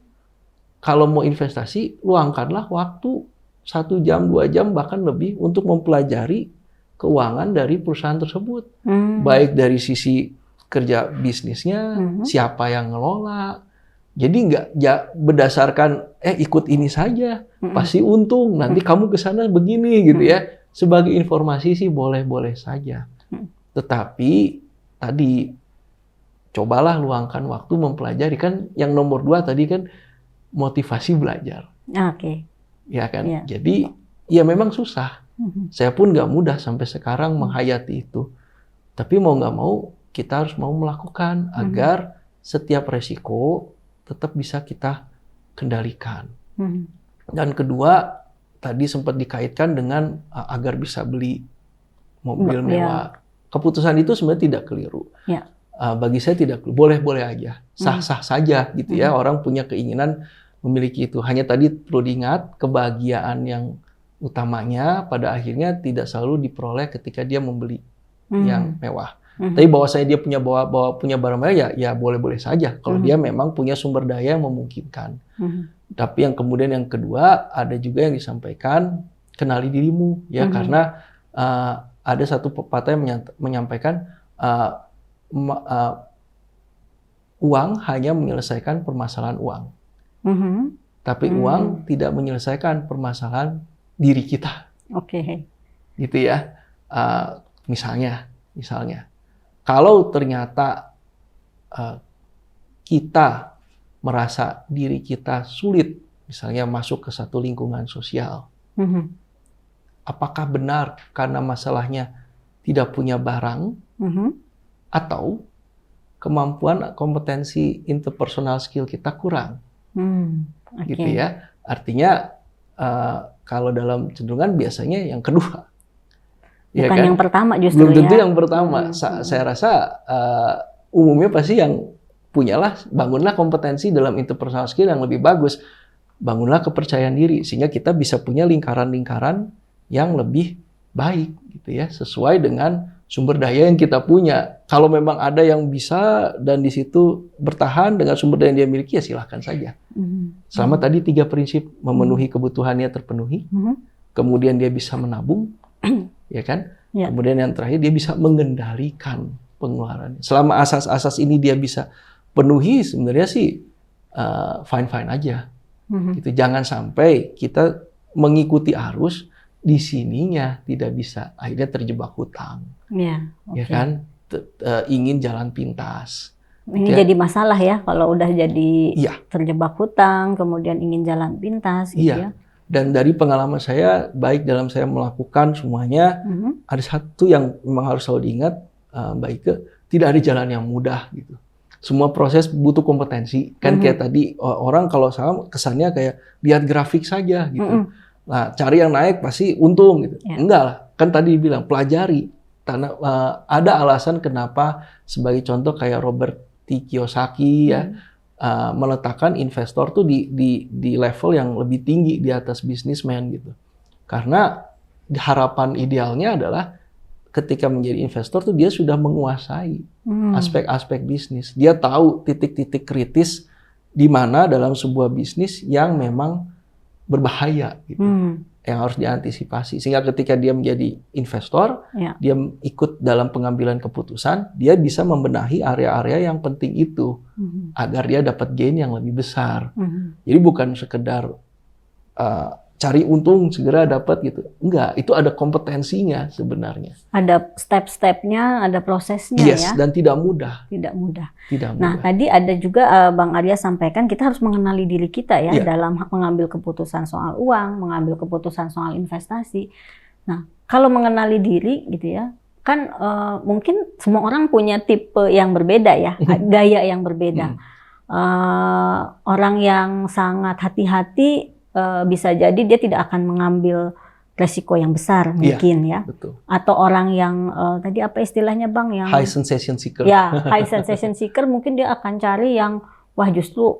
kalau mau investasi, luangkanlah waktu 1 jam, 2 jam, bahkan lebih untuk mempelajari keuangan dari perusahaan tersebut. Baik dari sisi kerja bisnisnya, siapa yang ngelola. Jadi nggak berdasarkan ikut ini saja, pasti untung, nanti kamu ke sana begini gitu ya. Sebagai informasi sih boleh-boleh saja. Tetapi tadi cobalah luangkan waktu mempelajari. Kan yang nomor 2 tadi kan motivasi belajar. Oke. Ya kan? Iya. Jadi ya memang susah. Saya pun nggak mudah sampai sekarang menghayati itu. Tapi mau nggak mau kita harus mau melakukan agar setiap resiko tetap bisa kita kendalikan. Dan kedua, tadi sempat dikaitkan dengan agar bisa beli mobil mewah. Keputusan itu sebenarnya tidak keliru. Ya. Bagi saya tidak keliru. Boleh-boleh aja. Sah-sah saja gitu ya. Orang punya keinginan memiliki itu. Hanya tadi perlu diingat, kebahagiaan yang utamanya pada akhirnya tidak selalu diperoleh ketika dia membeli yang mewah. Tapi bahwasanya dia punya barang mewah ya boleh-boleh saja kalau dia memang punya sumber daya yang memungkinkan. Tapi yang kemudian yang kedua ada juga yang disampaikan kenali dirimu ya karena ada satu pepatah yang menyampaikan uang hanya menyelesaikan permasalahan uang. Tapi uang tidak menyelesaikan permasalahan diri kita. Oke. Gitu ya. Misalnya kalau ternyata kita merasa diri kita sulit, misalnya masuk ke satu lingkungan sosial, apakah benar karena masalahnya tidak punya barang atau kemampuan kompetensi interpersonal skill kita kurang? Gitu ya. Artinya kalau dalam cenderungan biasanya yang kedua. Bukan ya kan? yang pertama justru Belum tentu ya. yang pertama. Saya rasa umumnya pasti yang bangunlah kompetensi dalam interpersonal skill yang lebih bagus. Bangunlah kepercayaan diri sehingga kita bisa punya lingkaran-lingkaran yang lebih baik gitu ya, sesuai dengan sumber daya yang kita punya. Kalau memang ada yang bisa dan di situ bertahan dengan sumber daya yang dia miliki ya silahkan saja. Selama tadi 3 prinsip, memenuhi kebutuhannya terpenuhi, kemudian dia bisa menabung, ya kan? Ya. Kemudian yang terakhir dia bisa mengendalikan pengeluarannya. Selama asas-asas ini dia bisa penuhi, sebenarnya sih fine-fine aja. Gitu. Jangan sampai kita mengikuti arus di sininya tidak bisa, akhirnya terjebak hutang. Ya, Ya kan? Ingin jalan pintas. Ini Ya. jadi masalah ya kalau udah jadi Iya. terjebak hutang, kemudian ingin jalan pintas gitu ya. Dan dari pengalaman saya, baik dalam saya melakukan semuanya, ada satu yang memang harus selalu diingat, Mbak Ike, tidak ada jalan yang mudah gitu. Semua proses butuh kompetensi. Kan kayak tadi orang kalau sama kesannya kayak lihat grafik saja gitu. Nah, cari yang naik pasti untung gitu. Ya. Enggak lah, kan tadi dibilang pelajari. Karena ada alasan kenapa sebagai contoh kayak Robert T. Kiyosaki ya meletakkan investor tuh di level yang lebih tinggi di atas bisnismen gitu. Karena harapan idealnya adalah ketika menjadi investor tuh dia sudah menguasai aspek-aspek bisnis. Dia tahu titik-titik kritis di mana dalam sebuah bisnis yang memang berbahaya gitu. Yang harus diantisipasi. Sehingga ketika dia menjadi investor, dia ikut dalam pengambilan keputusan, dia bisa membenahi area-area yang penting itu agar dia dapat gain yang lebih besar. Jadi bukan sekedar cari untung segera dapat gitu. Enggak, itu ada kompetensinya sebenarnya. Ada step-stepnya, ada prosesnya Yes, ya. dan tidak mudah. Tidak mudah. Tidak mudah. Nah, tadi ada juga Bang Arya sampaikan kita harus mengenali diri kita ya dalam mengambil keputusan soal uang, mengambil keputusan soal investasi. Nah, kalau mengenali diri gitu ya, kan mungkin semua orang punya tipe yang berbeda ya, gaya yang berbeda. Orang yang sangat hati-hati bisa jadi dia tidak akan mengambil resiko yang besar mungkin ya. Betul. Atau orang yang tadi apa istilahnya Bang yang High sensation seeker. Ya, high sensation seeker mungkin dia akan cari yang wah justru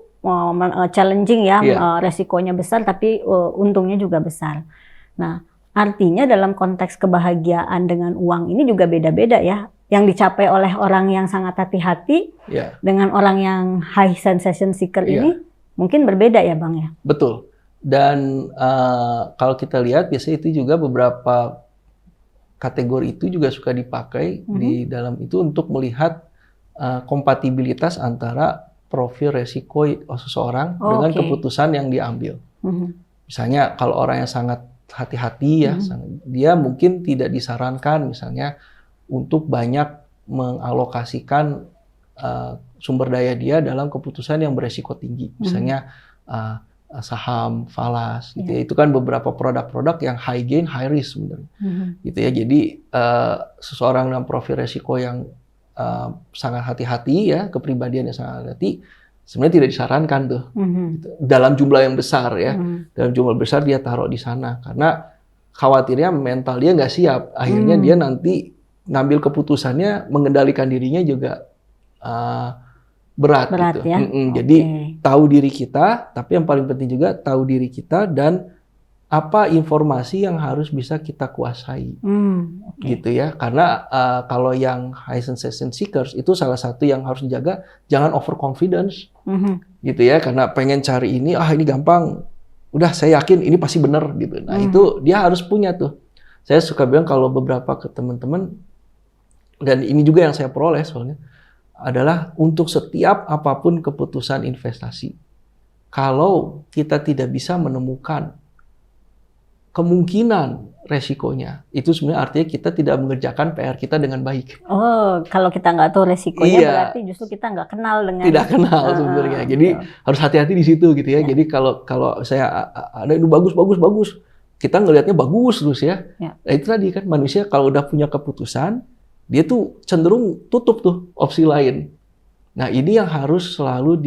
challenging ya, resikonya besar tapi untungnya juga besar. Nah, artinya dalam konteks kebahagiaan dengan uang ini juga beda-beda ya. Yang dicapai oleh orang yang sangat hati-hati dengan orang yang high sensation seeker ini mungkin berbeda ya Bang ya. Betul. Dan kalau kita lihat biasanya itu juga beberapa kategori itu juga suka dipakai di dalam itu untuk melihat kompatibilitas antara profil resiko seseorang dengan keputusan yang diambil. Misalnya kalau orang yang sangat hati-hati ya, dia mungkin tidak disarankan misalnya untuk banyak mengalokasikan sumber daya dia dalam keputusan yang beresiko tinggi. Misalnya saham, falas, gitu ya. Itu kan beberapa produk-produk yang high gain, high risk sebenarnya. Gitu ya. Jadi seseorang dengan profil resiko yang sangat hati-hati ya, kepribadian yang sangat hati, sebenarnya tidak disarankan tuh. Gitu. Dalam jumlah yang besar ya. Dalam jumlah besar dia taruh di sana karena khawatirnya mental dia nggak siap. Akhirnya dia nanti ngambil keputusannya, mengendalikan dirinya juga berat gitu. Ya? Jadi tahu diri kita, tapi yang paling penting juga tahu diri kita dan apa informasi yang harus bisa kita kuasai. Gitu ya. Karena kalau yang high sensation seekers itu salah satu yang harus dijaga, jangan overconfidence. Gitu ya, karena pengen cari ini, ini gampang. Udah saya yakin ini pasti benar gitu. Nah, itu dia harus punya tuh. Saya suka bilang kalau beberapa ke teman-teman, dan ini juga yang saya peroleh soalnya, adalah untuk setiap apapun keputusan investasi. Kalau kita tidak bisa menemukan kemungkinan resikonya, itu sebenarnya artinya kita tidak mengerjakan PR kita dengan baik. Oh, kalau kita nggak tahu resikonya berarti justru kita nggak kenal dengan. Tidak kenal sebenarnya. Jadi harus hati-hati di situ gitu ya. Jadi kalau saya ada itu bagus, kita ngelihatnya bagus terus ya. Nah, itu tadi kan manusia kalau udah punya keputusan, dia tuh cenderung tutup tuh opsi lain. Nah, ini yang harus selalu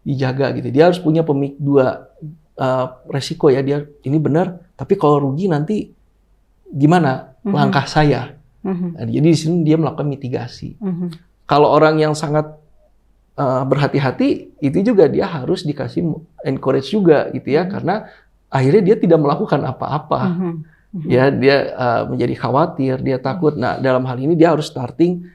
dijaga gitu. Dia harus punya dua resiko ya. Dia ini benar, tapi kalau rugi nanti gimana langkah saya? Nah, jadi di sini dia melakukan mitigasi. Kalau orang yang sangat berhati-hati, itu juga dia harus dikasih encourage juga gitu ya, karena akhirnya dia tidak melakukan apa-apa. Ya, dia menjadi khawatir, dia takut. Nah, dalam hal ini dia harus starting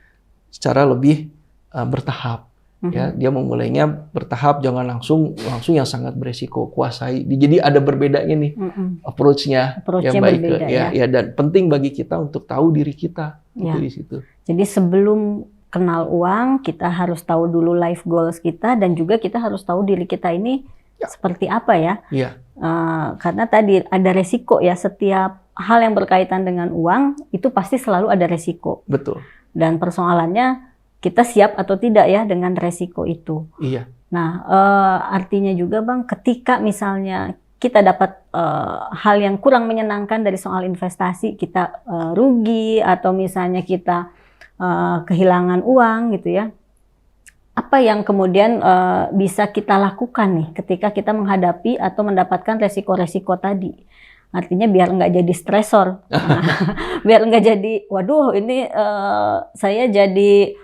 secara lebih bertahap. Ya, dia memulainya bertahap, jangan langsung yang sangat beresiko, kuasai. Jadi ada berbedanya nih approach-nya yang baik. Berbeda, ya, dan penting bagi kita untuk tahu diri kita gitu di situ. Jadi sebelum kenal uang, kita harus tahu dulu life goals kita, dan juga kita harus tahu diri kita ini seperti apa ya. Karena tadi ada resiko ya, setiap hal yang berkaitan dengan uang itu pasti selalu ada resiko. Betul. Dan persoalannya kita siap atau tidak ya dengan resiko itu. Iya. Nah, artinya juga Bang, ketika misalnya kita dapat hal yang kurang menyenangkan dari soal investasi, kita rugi atau misalnya kita kehilangan uang gitu ya. Apa yang kemudian bisa kita lakukan nih ketika kita menghadapi atau mendapatkan resiko-resiko tadi? Artinya biar nggak jadi stresor, biar nggak jadi, waduh ini saya jadi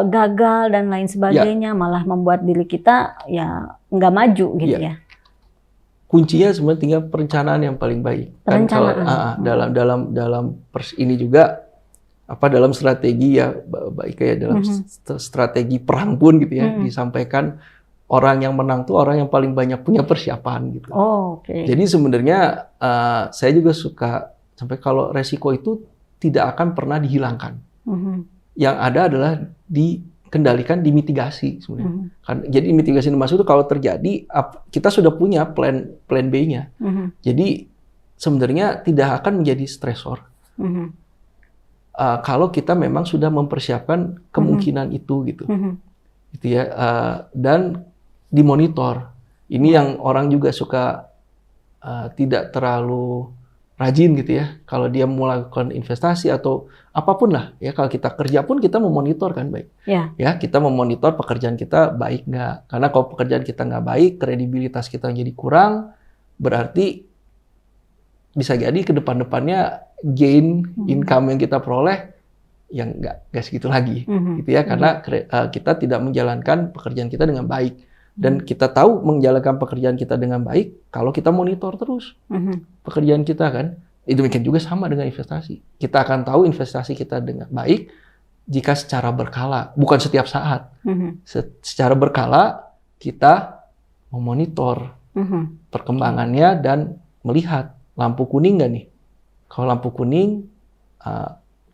gagal dan lain sebagainya, malah membuat diri kita ya nggak maju gitu ya. Kuncinya sebenarnya tinggal perencanaan yang paling baik. Perencanaan. Kan kalau dalam ini juga dalam strategi ya baik ya, dalam strategi perang pun gitu ya, disampaikan orang yang menang tuh orang yang paling banyak punya persiapan gitu. Jadi sebenarnya saya juga suka sampai kalau resiko itu tidak akan pernah dihilangkan. Yang ada adalah dikendalikan, dimitigasi sebenarnya. Jadi mitigasi dimaksud itu kalau terjadi kita sudah punya plan B-nya. Jadi sebenarnya tidak akan menjadi stresor. Kalau kita memang sudah mempersiapkan kemungkinan itu gitu. Gitu ya, dan dimonitor. Ini yang orang juga suka tidak terlalu rajin gitu ya. Kalau dia melakukan investasi atau apapun lah ya, kalau kita kerja pun kita memonitor kan baik. Ya, kita memonitor pekerjaan kita baik nggak. Karena kalau pekerjaan kita nggak baik, kredibilitas kita jadi kurang, berarti bisa jadi ke depan-depannya gain income yang kita peroleh yang nggak segitu lagi gitu ya, karena kita tidak menjalankan pekerjaan kita dengan baik. Dan kita tahu menjalankan pekerjaan kita dengan baik kalau kita monitor terus pekerjaan kita kan. Itu mungkin juga sama dengan investasi. Kita akan tahu investasi kita dengan baik jika secara berkala, bukan setiap saat. Secara berkala kita memonitor perkembangannya dan melihat lampu kuning nggak nih. Kalau lampu kuning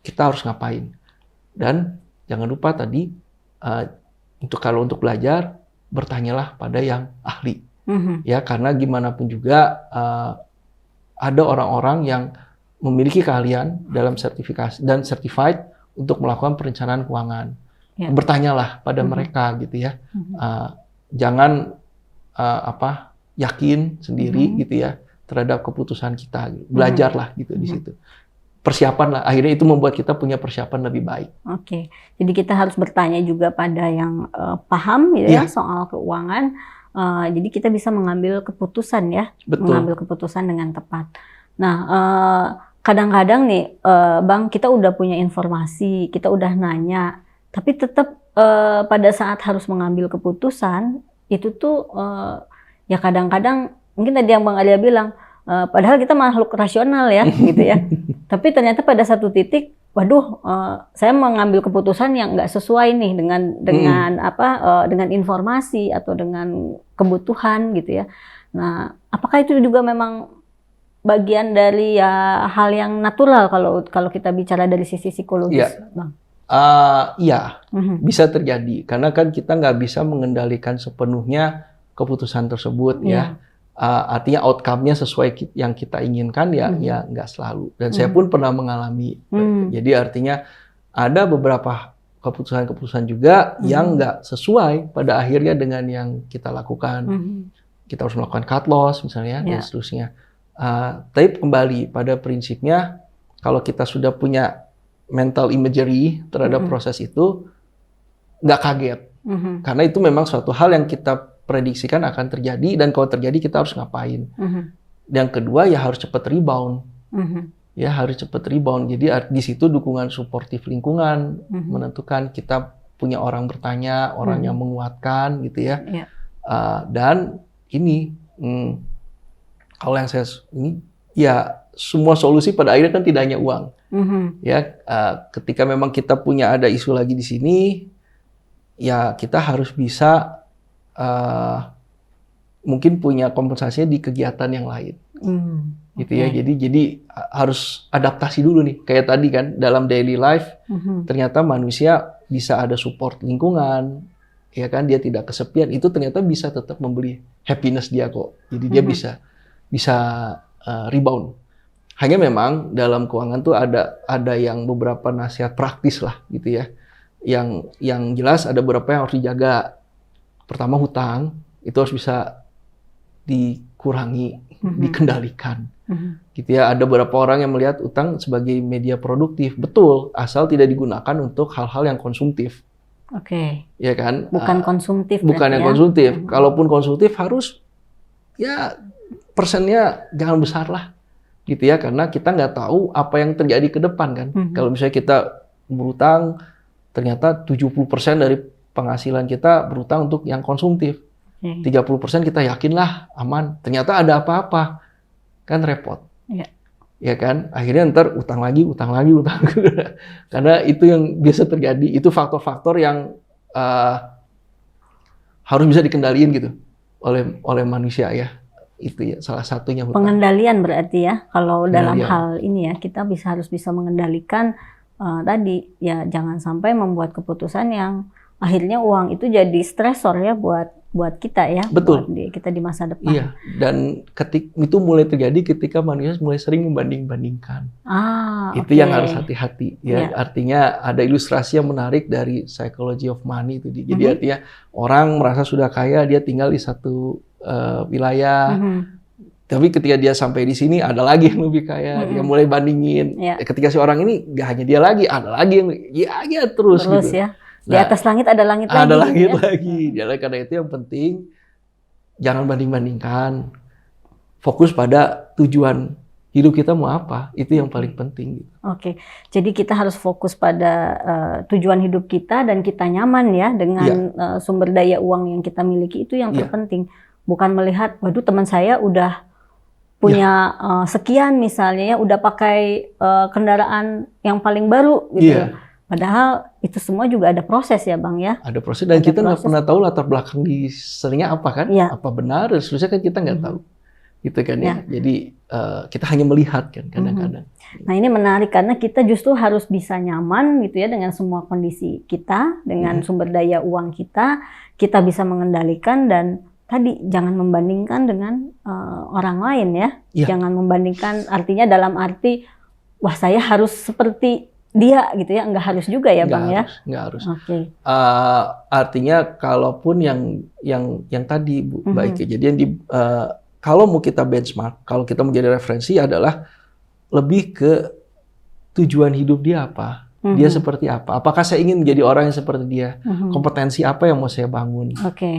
kita harus ngapain. Dan jangan lupa tadi untuk belajar, bertanyalah pada yang ahli. Ya, karena gimana pun juga ada orang-orang yang memiliki keahlian dalam sertifikasi dan certified untuk melakukan perencanaan keuangan. Ya. bertanyalah pada mereka gitu ya. Jangan yakin sendiri gitu ya terhadap keputusan kita. Belajarlah gitu di situ. Persiapan lah. Akhirnya itu membuat kita punya persiapan lebih baik. Oke. Jadi kita harus bertanya juga pada yang paham gitu ya soal keuangan. Jadi kita bisa mengambil keputusan ya. Betul. Mengambil keputusan dengan tepat. Nah, kadang-kadang nih Bang, kita udah punya informasi, kita udah nanya, tapi tetap pada saat harus mengambil keputusan itu tuh ya kadang-kadang mungkin tadi yang Bang Arya bilang, padahal kita makhluk rasional ya, gitu ya. Tapi ternyata pada satu titik, waduh, saya mengambil keputusan yang nggak sesuai nih dengan informasi atau dengan kebutuhan gitu ya. Nah, apakah itu juga memang bagian dari ya hal yang natural kalau kita bicara dari sisi psikologis, Bang? Iya, bisa terjadi. Karena kan kita nggak bisa mengendalikan sepenuhnya keputusan tersebut ya. Artinya outcome-nya sesuai yang kita inginkan ya nggak selalu. Dan saya pun pernah mengalami. Jadi artinya ada beberapa keputusan-keputusan juga yang nggak sesuai pada akhirnya dengan yang kita lakukan. Kita harus melakukan cut loss misalnya dan seterusnya. Tapi kembali pada prinsipnya kalau kita sudah punya mental imagery terhadap proses itu nggak kaget. Karena itu memang suatu hal yang kita prediksikan akan terjadi dan kalau terjadi kita harus ngapain. Yang kedua ya harus cepat rebound. Ya harus cepat rebound. Jadi di situ dukungan suportif lingkungan menentukan kita punya orang bertanya, orang yang menguatkan gitu ya. Dan ini kalau yang saya ini ya semua solusi pada akhirnya kan tidak hanya uang. Ya ketika memang kita punya ada isu lagi di sini ya kita harus bisa mungkin punya kompensasinya di kegiatan yang lain, gitu ya. Jadi harus adaptasi dulu nih. Kayak tadi kan dalam daily life, ternyata manusia bisa ada support lingkungan, ya kan? Dia tidak kesepian. Itu ternyata bisa tetap memberi happiness dia kok. Jadi dia bisa rebound. Hanya memang dalam keuangan tuh ada yang beberapa nasihat praktis lah, gitu ya. Yang jelas ada beberapa yang harus dijaga. Pertama hutang itu harus bisa dikurangi, dikendalikan, gitu ya. Ada beberapa orang yang melihat utang sebagai media produktif, betul, asal tidak digunakan untuk hal-hal yang konsumtif. Oke. Ya kan? Bukan konsumtif. Bukan yang konsumtif. Kalaupun konsumtif harus ya persennya jangan besar lah, gitu ya. Karena kita nggak tahu apa yang terjadi ke depan kan. Kalau misalnya kita berutang, ternyata 70% dari penghasilan kita berutang untuk yang konsumtif. 30% kita yakinlah aman. Ternyata ada apa-apa. Kan repot. Ya kan? Akhirnya ntar utang lagi. Karena itu yang biasa terjadi. Itu faktor-faktor yang harus bisa dikendaliin gitu oleh manusia ya. Itu ya salah satunya. Pengendalian berarti ya. Kalau dalam hal ini ya kita harus bisa mengendalikan tadi ya jangan sampai membuat keputusan yang akhirnya uang itu jadi stresor ya buat kita ya. Betul. Buat kita di masa depan. Iya. Dan itu mulai terjadi ketika manusia mulai sering membanding-bandingkan. Itu yang harus hati-hati ya. Artinya ada ilustrasi yang menarik dari Psychology of Money itu. Jadi artinya orang merasa sudah kaya, dia tinggal di satu wilayah. Tapi ketika dia sampai di sini ada lagi yang lebih kaya, dia mulai bandingin. Ketika si orang ini nggak hanya dia lagi, ada lagi yang terus gitu. Ya. Di atas langit ada langit lagi. Ada langit lagi. Jadi karena itu yang penting jangan banding-bandingkan. Fokus pada tujuan hidup kita mau apa. Itu yang paling penting. Oke. Jadi kita harus fokus pada tujuan hidup kita dan kita nyaman ya dengan sumber daya uang yang kita miliki itu yang terpenting. Bukan melihat, waduh teman saya udah punya sekian misalnya ya, udah pakai kendaraan yang paling baru gitu. Padahal itu semua juga ada proses ya Bang ya. Ada proses dan kita nggak pernah tahu latar belakang di seringnya apa kan. Apa benar dan seterusnya kan kita nggak tahu. Gitu kan ya. Jadi kita hanya melihat kan kadang-kadang. Nah ini menarik karena kita justru harus bisa nyaman gitu ya dengan semua kondisi kita, dengan sumber daya uang kita bisa mengendalikan dan tadi jangan membandingkan dengan orang lain ya. Jangan membandingkan artinya dalam arti wah saya harus seperti dia gitu ya, nggak harus juga ya Bang ya? Nggak harus. Oke. Artinya kalaupun yang tadi Bu, baik ya. Jadi kalau mau kita benchmark, kalau kita menjadi referensi adalah lebih ke tujuan hidup dia apa, dia seperti apa. Apakah saya ingin menjadi orang yang seperti dia? Kompetensi apa yang mau saya bangun?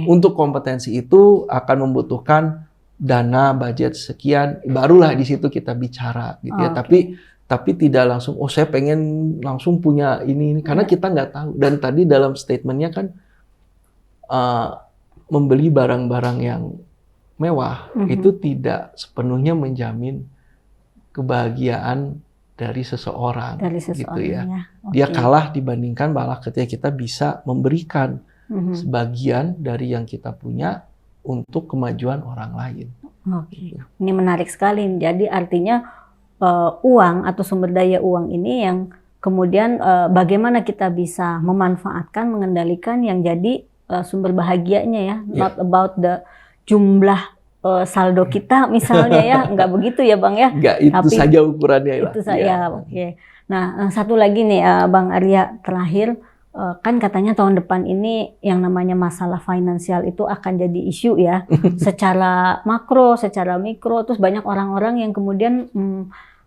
Untuk kompetensi itu akan membutuhkan dana, budget sekian. Barulah di situ kita bicara, gitu ya. Tapi tidak langsung, oh saya pengen langsung punya ini. Karena kita nggak tahu. Dan tadi dalam statementnya kan membeli barang-barang yang mewah itu tidak sepenuhnya menjamin kebahagiaan dari seseorang, gitu ya. Dia kalah dibandingkan malah ketika kita bisa memberikan sebagian dari yang kita punya untuk kemajuan orang lain. Ini menarik sekali. Jadi artinya uang atau sumber daya uang ini yang kemudian bagaimana kita bisa memanfaatkan, mengendalikan yang jadi sumber bahagianya ya, not about the jumlah saldo kita misalnya ya, nggak begitu ya Bang ya? Nggak, itu saja ukurannya lah. Itu saja, oke. Nah, satu lagi nih Bang Arya, terakhir, kan katanya tahun depan ini yang namanya masalah finansial itu akan jadi isu ya, secara makro, secara mikro, terus banyak orang-orang yang kemudian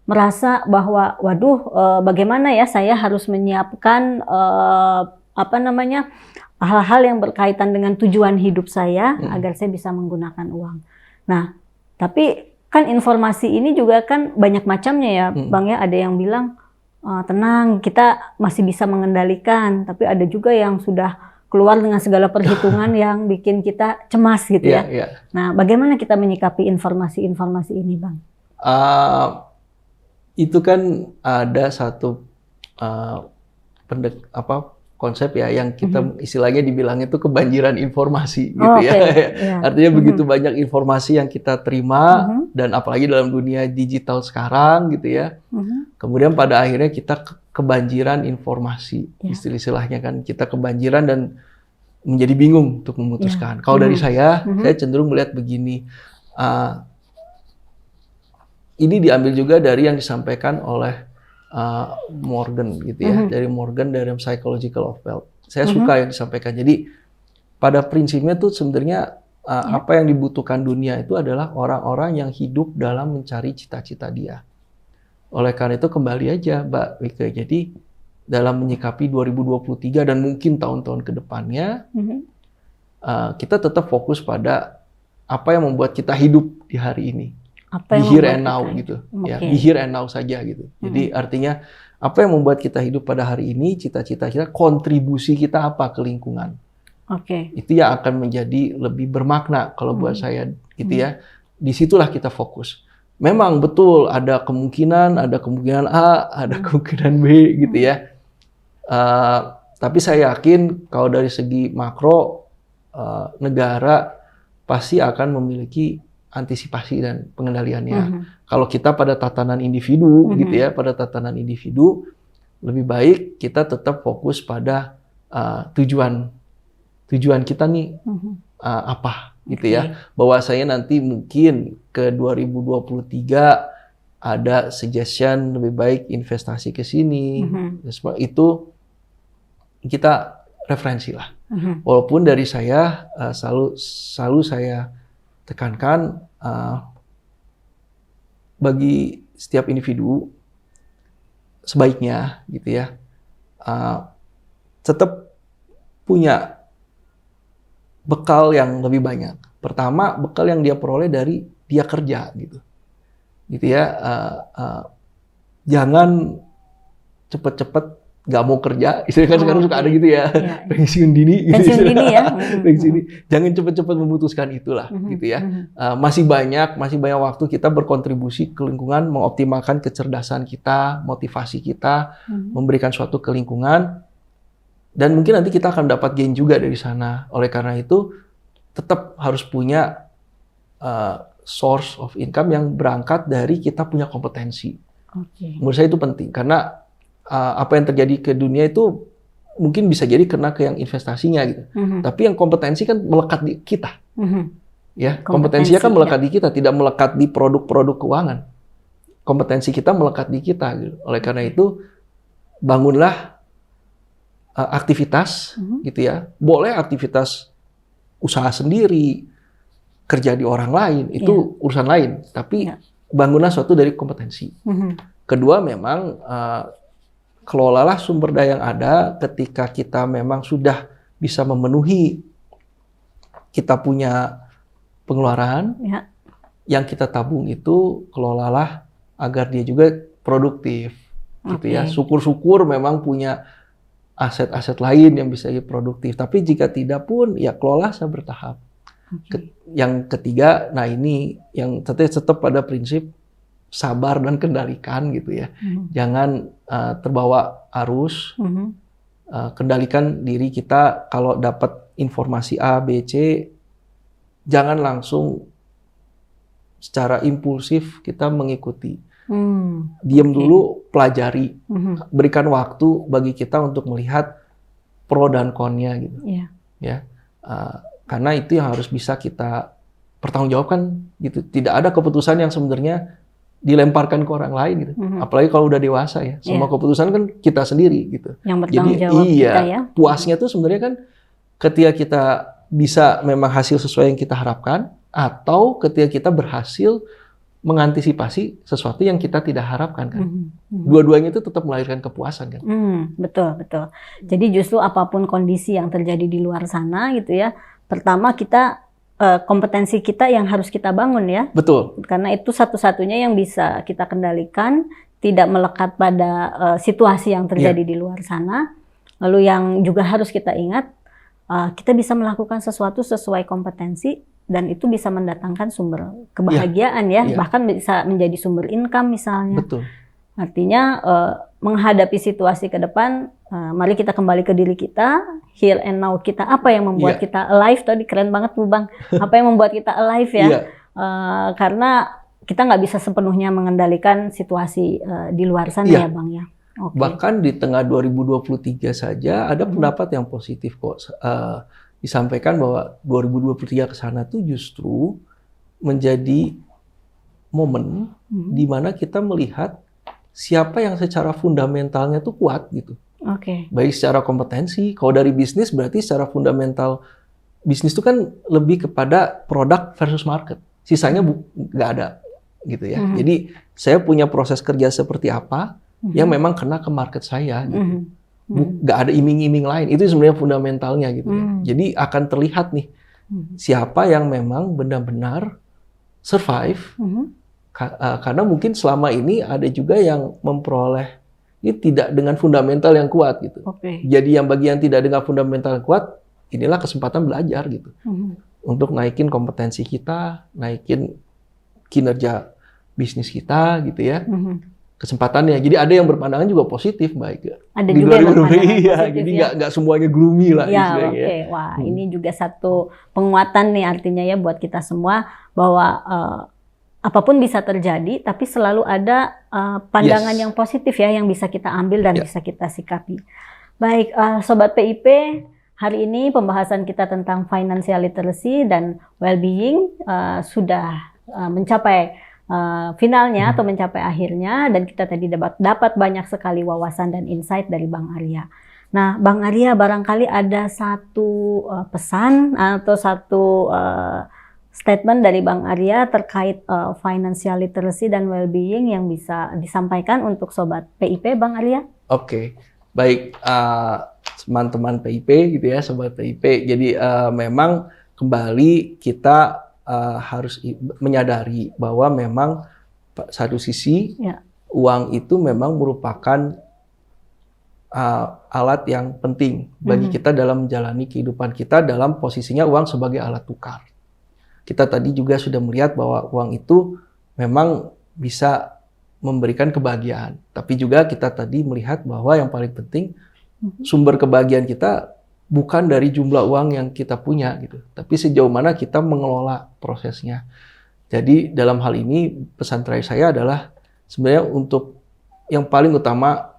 merasa bahwa, waduh, bagaimana ya saya harus menyiapkan hal-hal yang berkaitan dengan tujuan hidup saya agar saya bisa menggunakan uang. Nah, tapi kan informasi ini juga kan banyak macamnya ya, Bang ya. Ada yang bilang tenang, kita masih bisa mengendalikan, tapi ada juga yang sudah keluar dengan segala perhitungan yang bikin kita cemas gitu ya. Nah, bagaimana kita menyikapi informasi-informasi ini, Bang? Itu kan ada satu konsep ya yang kita istilahnya dibilangnya itu kebanjiran informasi gitu ya. Artinya begitu banyak informasi yang kita terima dan apalagi dalam dunia digital sekarang gitu ya. Kemudian pada akhirnya kita kebanjiran informasi. Istilahnya kan kita kebanjiran dan menjadi bingung untuk memutuskan. Kalau dari saya cenderung melihat begini. Ini diambil juga dari yang disampaikan oleh Morgan gitu ya, dari Morgan dari Psychological of Wealth. Saya suka yang disampaikan. Jadi pada prinsipnya tuh sebenarnya apa yang dibutuhkan dunia itu adalah orang-orang yang hidup dalam mencari cita-cita dia. Oleh karena itu kembali aja Mbak Wike. Jadi dalam menyikapi 2023 dan mungkin tahun-tahun ke depannya, kita tetap fokus pada apa yang membuat kita hidup di hari ini. Be here and now gitu, ya. Be here and now saja gitu. Jadi artinya apa yang membuat kita hidup pada hari ini, cita-cita kita, kontribusi kita apa ke lingkungan. Itu yang akan menjadi lebih bermakna kalau buat saya, gitu ya. Disitulah kita fokus. Memang betul ada kemungkinan A, ada kemungkinan B, gitu ya. Tapi saya yakin kalau dari segi makro, negara pasti akan memiliki antisipasi dan pengendaliannya. Kalau kita pada tatanan individu, gitu ya, pada tatanan individu, lebih baik kita tetap fokus pada tujuan kita nih apa, gitu ya. Bahwasanya nanti mungkin ke 2023 ada suggestion lebih baik investasi ke sini, itu kita referensi lah. Walaupun dari saya selalu saya tekankan bagi setiap individu sebaiknya gitu ya tetap punya bekal yang lebih banyak. Pertama, bekal yang dia peroleh dari dia kerja gitu ya. Jangan cepet-cepet nggak mau kerja, istilahnya kan sekarang suka ada gitu ya, pensiun dini. Pensiun dini ya. Pensiun dini. Jangan cepat-cepat memutuskan itulah, gitu ya. Masih banyak waktu kita berkontribusi ke lingkungan, mengoptimalkan kecerdasan kita, motivasi kita, memberikan suatu ke lingkungan, dan mungkin nanti kita akan dapat gain juga dari sana. Oleh karena itu, tetap harus punya source of income yang berangkat dari kita punya kompetensi. Menurut saya itu penting, karena apa yang terjadi ke dunia itu mungkin bisa jadi kena ke yang investasinya gitu. Tapi yang kompetensi kan melekat di kita. Ya, kompetensinya kan melekat di kita, tidak melekat di produk-produk keuangan. Kompetensi kita melekat di kita gitu. Oleh karena itu bangunlah aktivitas gitu ya. Boleh aktivitas usaha sendiri, kerja di orang lain, itu urusan lain. Tapi bangunlah suatu dari kompetensi. Kedua, memang kelolalah sumber daya yang ada. Ketika kita memang sudah bisa memenuhi, kita punya pengeluaran, yang kita tabung itu kelolalah agar dia juga produktif. Gitu ya. Syukur-syukur memang punya aset-aset lain yang bisa produktif. Tapi jika tidak pun, ya kelola secara bertahap. Yang ketiga, nah ini yang tetap pada prinsip sabar dan kendalikan gitu ya. Jangan terbawa arus. Kendalikan diri kita. Kalau dapat informasi A, B, C, jangan langsung secara impulsif kita mengikuti. Diam dulu, pelajari, berikan waktu bagi kita untuk melihat pro dan konnya gitu. Ya, karena itu yang harus bisa kita pertanggungjawabkan gitu. Tidak ada keputusan yang sebenarnya dilemparkan ke orang lain gitu. Apalagi kalau udah dewasa ya. Semua keputusan kan kita sendiri gitu. Yang bertanggung jawab kita ya. Puasnya tuh sebenarnya kan ketika kita bisa memang hasil sesuai yang kita harapkan, atau ketika kita berhasil mengantisipasi sesuatu yang kita tidak harapkan kan. Dua-duanya itu tetap melahirkan kepuasan kan. Betul. Jadi justru apapun kondisi yang terjadi di luar sana gitu ya, pertama kita kompetensi kita yang harus kita bangun ya. Betul. Karena itu satu-satunya yang bisa kita kendalikan, tidak melekat pada situasi yang terjadi di luar sana. Lalu yang juga harus kita ingat, kita bisa melakukan sesuatu sesuai kompetensi, dan itu bisa mendatangkan sumber kebahagiaan bahkan bisa menjadi sumber income misalnya. Betul. Artinya menghadapi situasi ke depan, mari kita kembali ke diri kita, here and now kita, apa yang membuat kita alive. Tadi keren banget tuh Bang, apa yang membuat kita alive ya. Karena kita nggak bisa sepenuhnya mengendalikan situasi di luar sana ya Bang ya. Bahkan di tengah 2023 saja ada pendapat yang positif kok. Disampaikan bahwa 2023 ke sana tuh justru menjadi momen di mana kita melihat siapa yang secara fundamentalnya tuh kuat gitu. Baik secara kompetensi, kalau dari bisnis berarti secara fundamental bisnis itu kan lebih kepada produk versus market. Sisanya nggak ada gitu ya. Jadi saya punya proses kerja seperti apa yang memang kena ke market saya gitu. Nggak ada iming-iming lain. Itu sebenarnya fundamentalnya gitu ya. Jadi akan terlihat nih siapa yang memang benar-benar survive. Karena mungkin selama ini ada juga yang memperoleh ini tidak dengan fundamental yang kuat gitu. Jadi yang bagi yang tidak dengan fundamental yang kuat, inilah kesempatan belajar gitu. Untuk naikin kompetensi kita, naikin kinerja bisnis kita gitu ya. Kesempatannya. Jadi ada yang berpandangan juga positif, baik. Ada juga yang berpandangan positif, jadi nggak semuanya gloomy lah. Wah, ini juga satu penguatan nih artinya ya buat kita semua bahwa apapun bisa terjadi, tapi selalu ada pandangan yang positif ya yang bisa kita ambil dan bisa kita sikapi. Baik, Sobat PIP, hari ini pembahasan kita tentang financial literacy dan well-being sudah mencapai finalnya atau mencapai akhirnya, dan kita tadi dapat banyak sekali wawasan dan insight dari Bang Arya. Nah, Bang Arya, barangkali ada satu pesan atau satu statement dari Bang Arya terkait financial literacy dan well-being yang bisa disampaikan untuk Sobat PIP, Bang Arya? Baik, teman-teman PIP gitu ya, Sobat PIP. Jadi memang kembali kita harus menyadari bahwa memang satu sisi uang itu memang merupakan alat yang penting bagi kita dalam menjalani kehidupan kita dalam posisinya uang sebagai alat tukar. Kita tadi juga sudah melihat bahwa uang itu memang bisa memberikan kebahagiaan. Tapi juga kita tadi melihat bahwa yang paling penting sumber kebahagiaan kita bukan dari jumlah uang yang kita punya gitu, tapi sejauh mana kita mengelola prosesnya. Jadi dalam hal ini pesan terakhir saya adalah sebenarnya untuk yang paling utama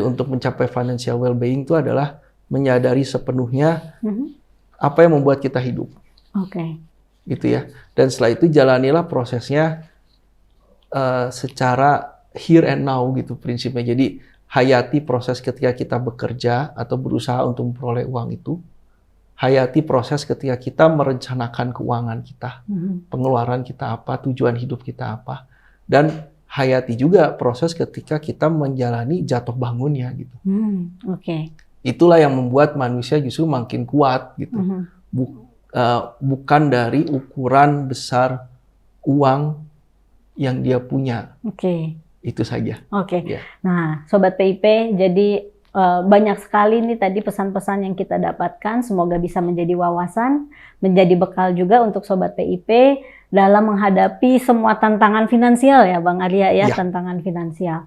untuk mencapai financial well-being itu adalah menyadari sepenuhnya apa yang membuat kita hidup. Gitu ya. Dan setelah itu jalanilah prosesnya secara here and now gitu prinsipnya. Jadi hayati proses ketika kita bekerja atau berusaha untuk memperoleh uang itu. Hayati proses ketika kita merencanakan keuangan kita, pengeluaran kita apa, tujuan hidup kita apa, dan hayati juga proses ketika kita menjalani jatuh bangunnya gitu. Oke. Itulah yang membuat manusia justru makin kuat gitu. Bukan dari ukuran besar uang yang dia punya. Oke. Itu saja. Oke. Ya. Nah, Sobat PIP, jadi banyak sekali nih tadi pesan-pesan yang kita dapatkan. Semoga bisa menjadi wawasan, menjadi bekal juga untuk Sobat PIP dalam menghadapi semua tantangan finansial ya Bang Arya ya, tantangan finansial.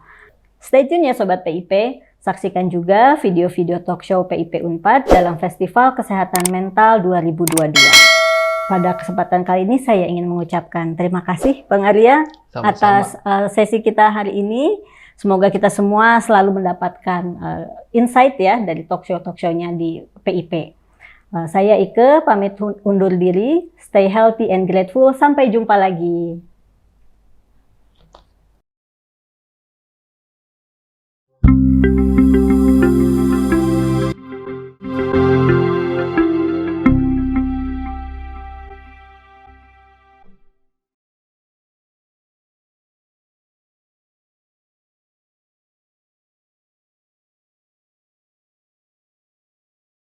Stay tune ya Sobat PIP, saksikan juga video-video talk show PIP Unpad dalam Festival Kesehatan Mental 2022. Pada kesempatan kali ini saya ingin mengucapkan terima kasih Bang Arya atas sesi kita hari ini. Semoga kita semua selalu mendapatkan insight ya dari talk show-nya di PIP. Saya Ike pamit undur diri. Stay healthy and grateful. Sampai jumpa lagi.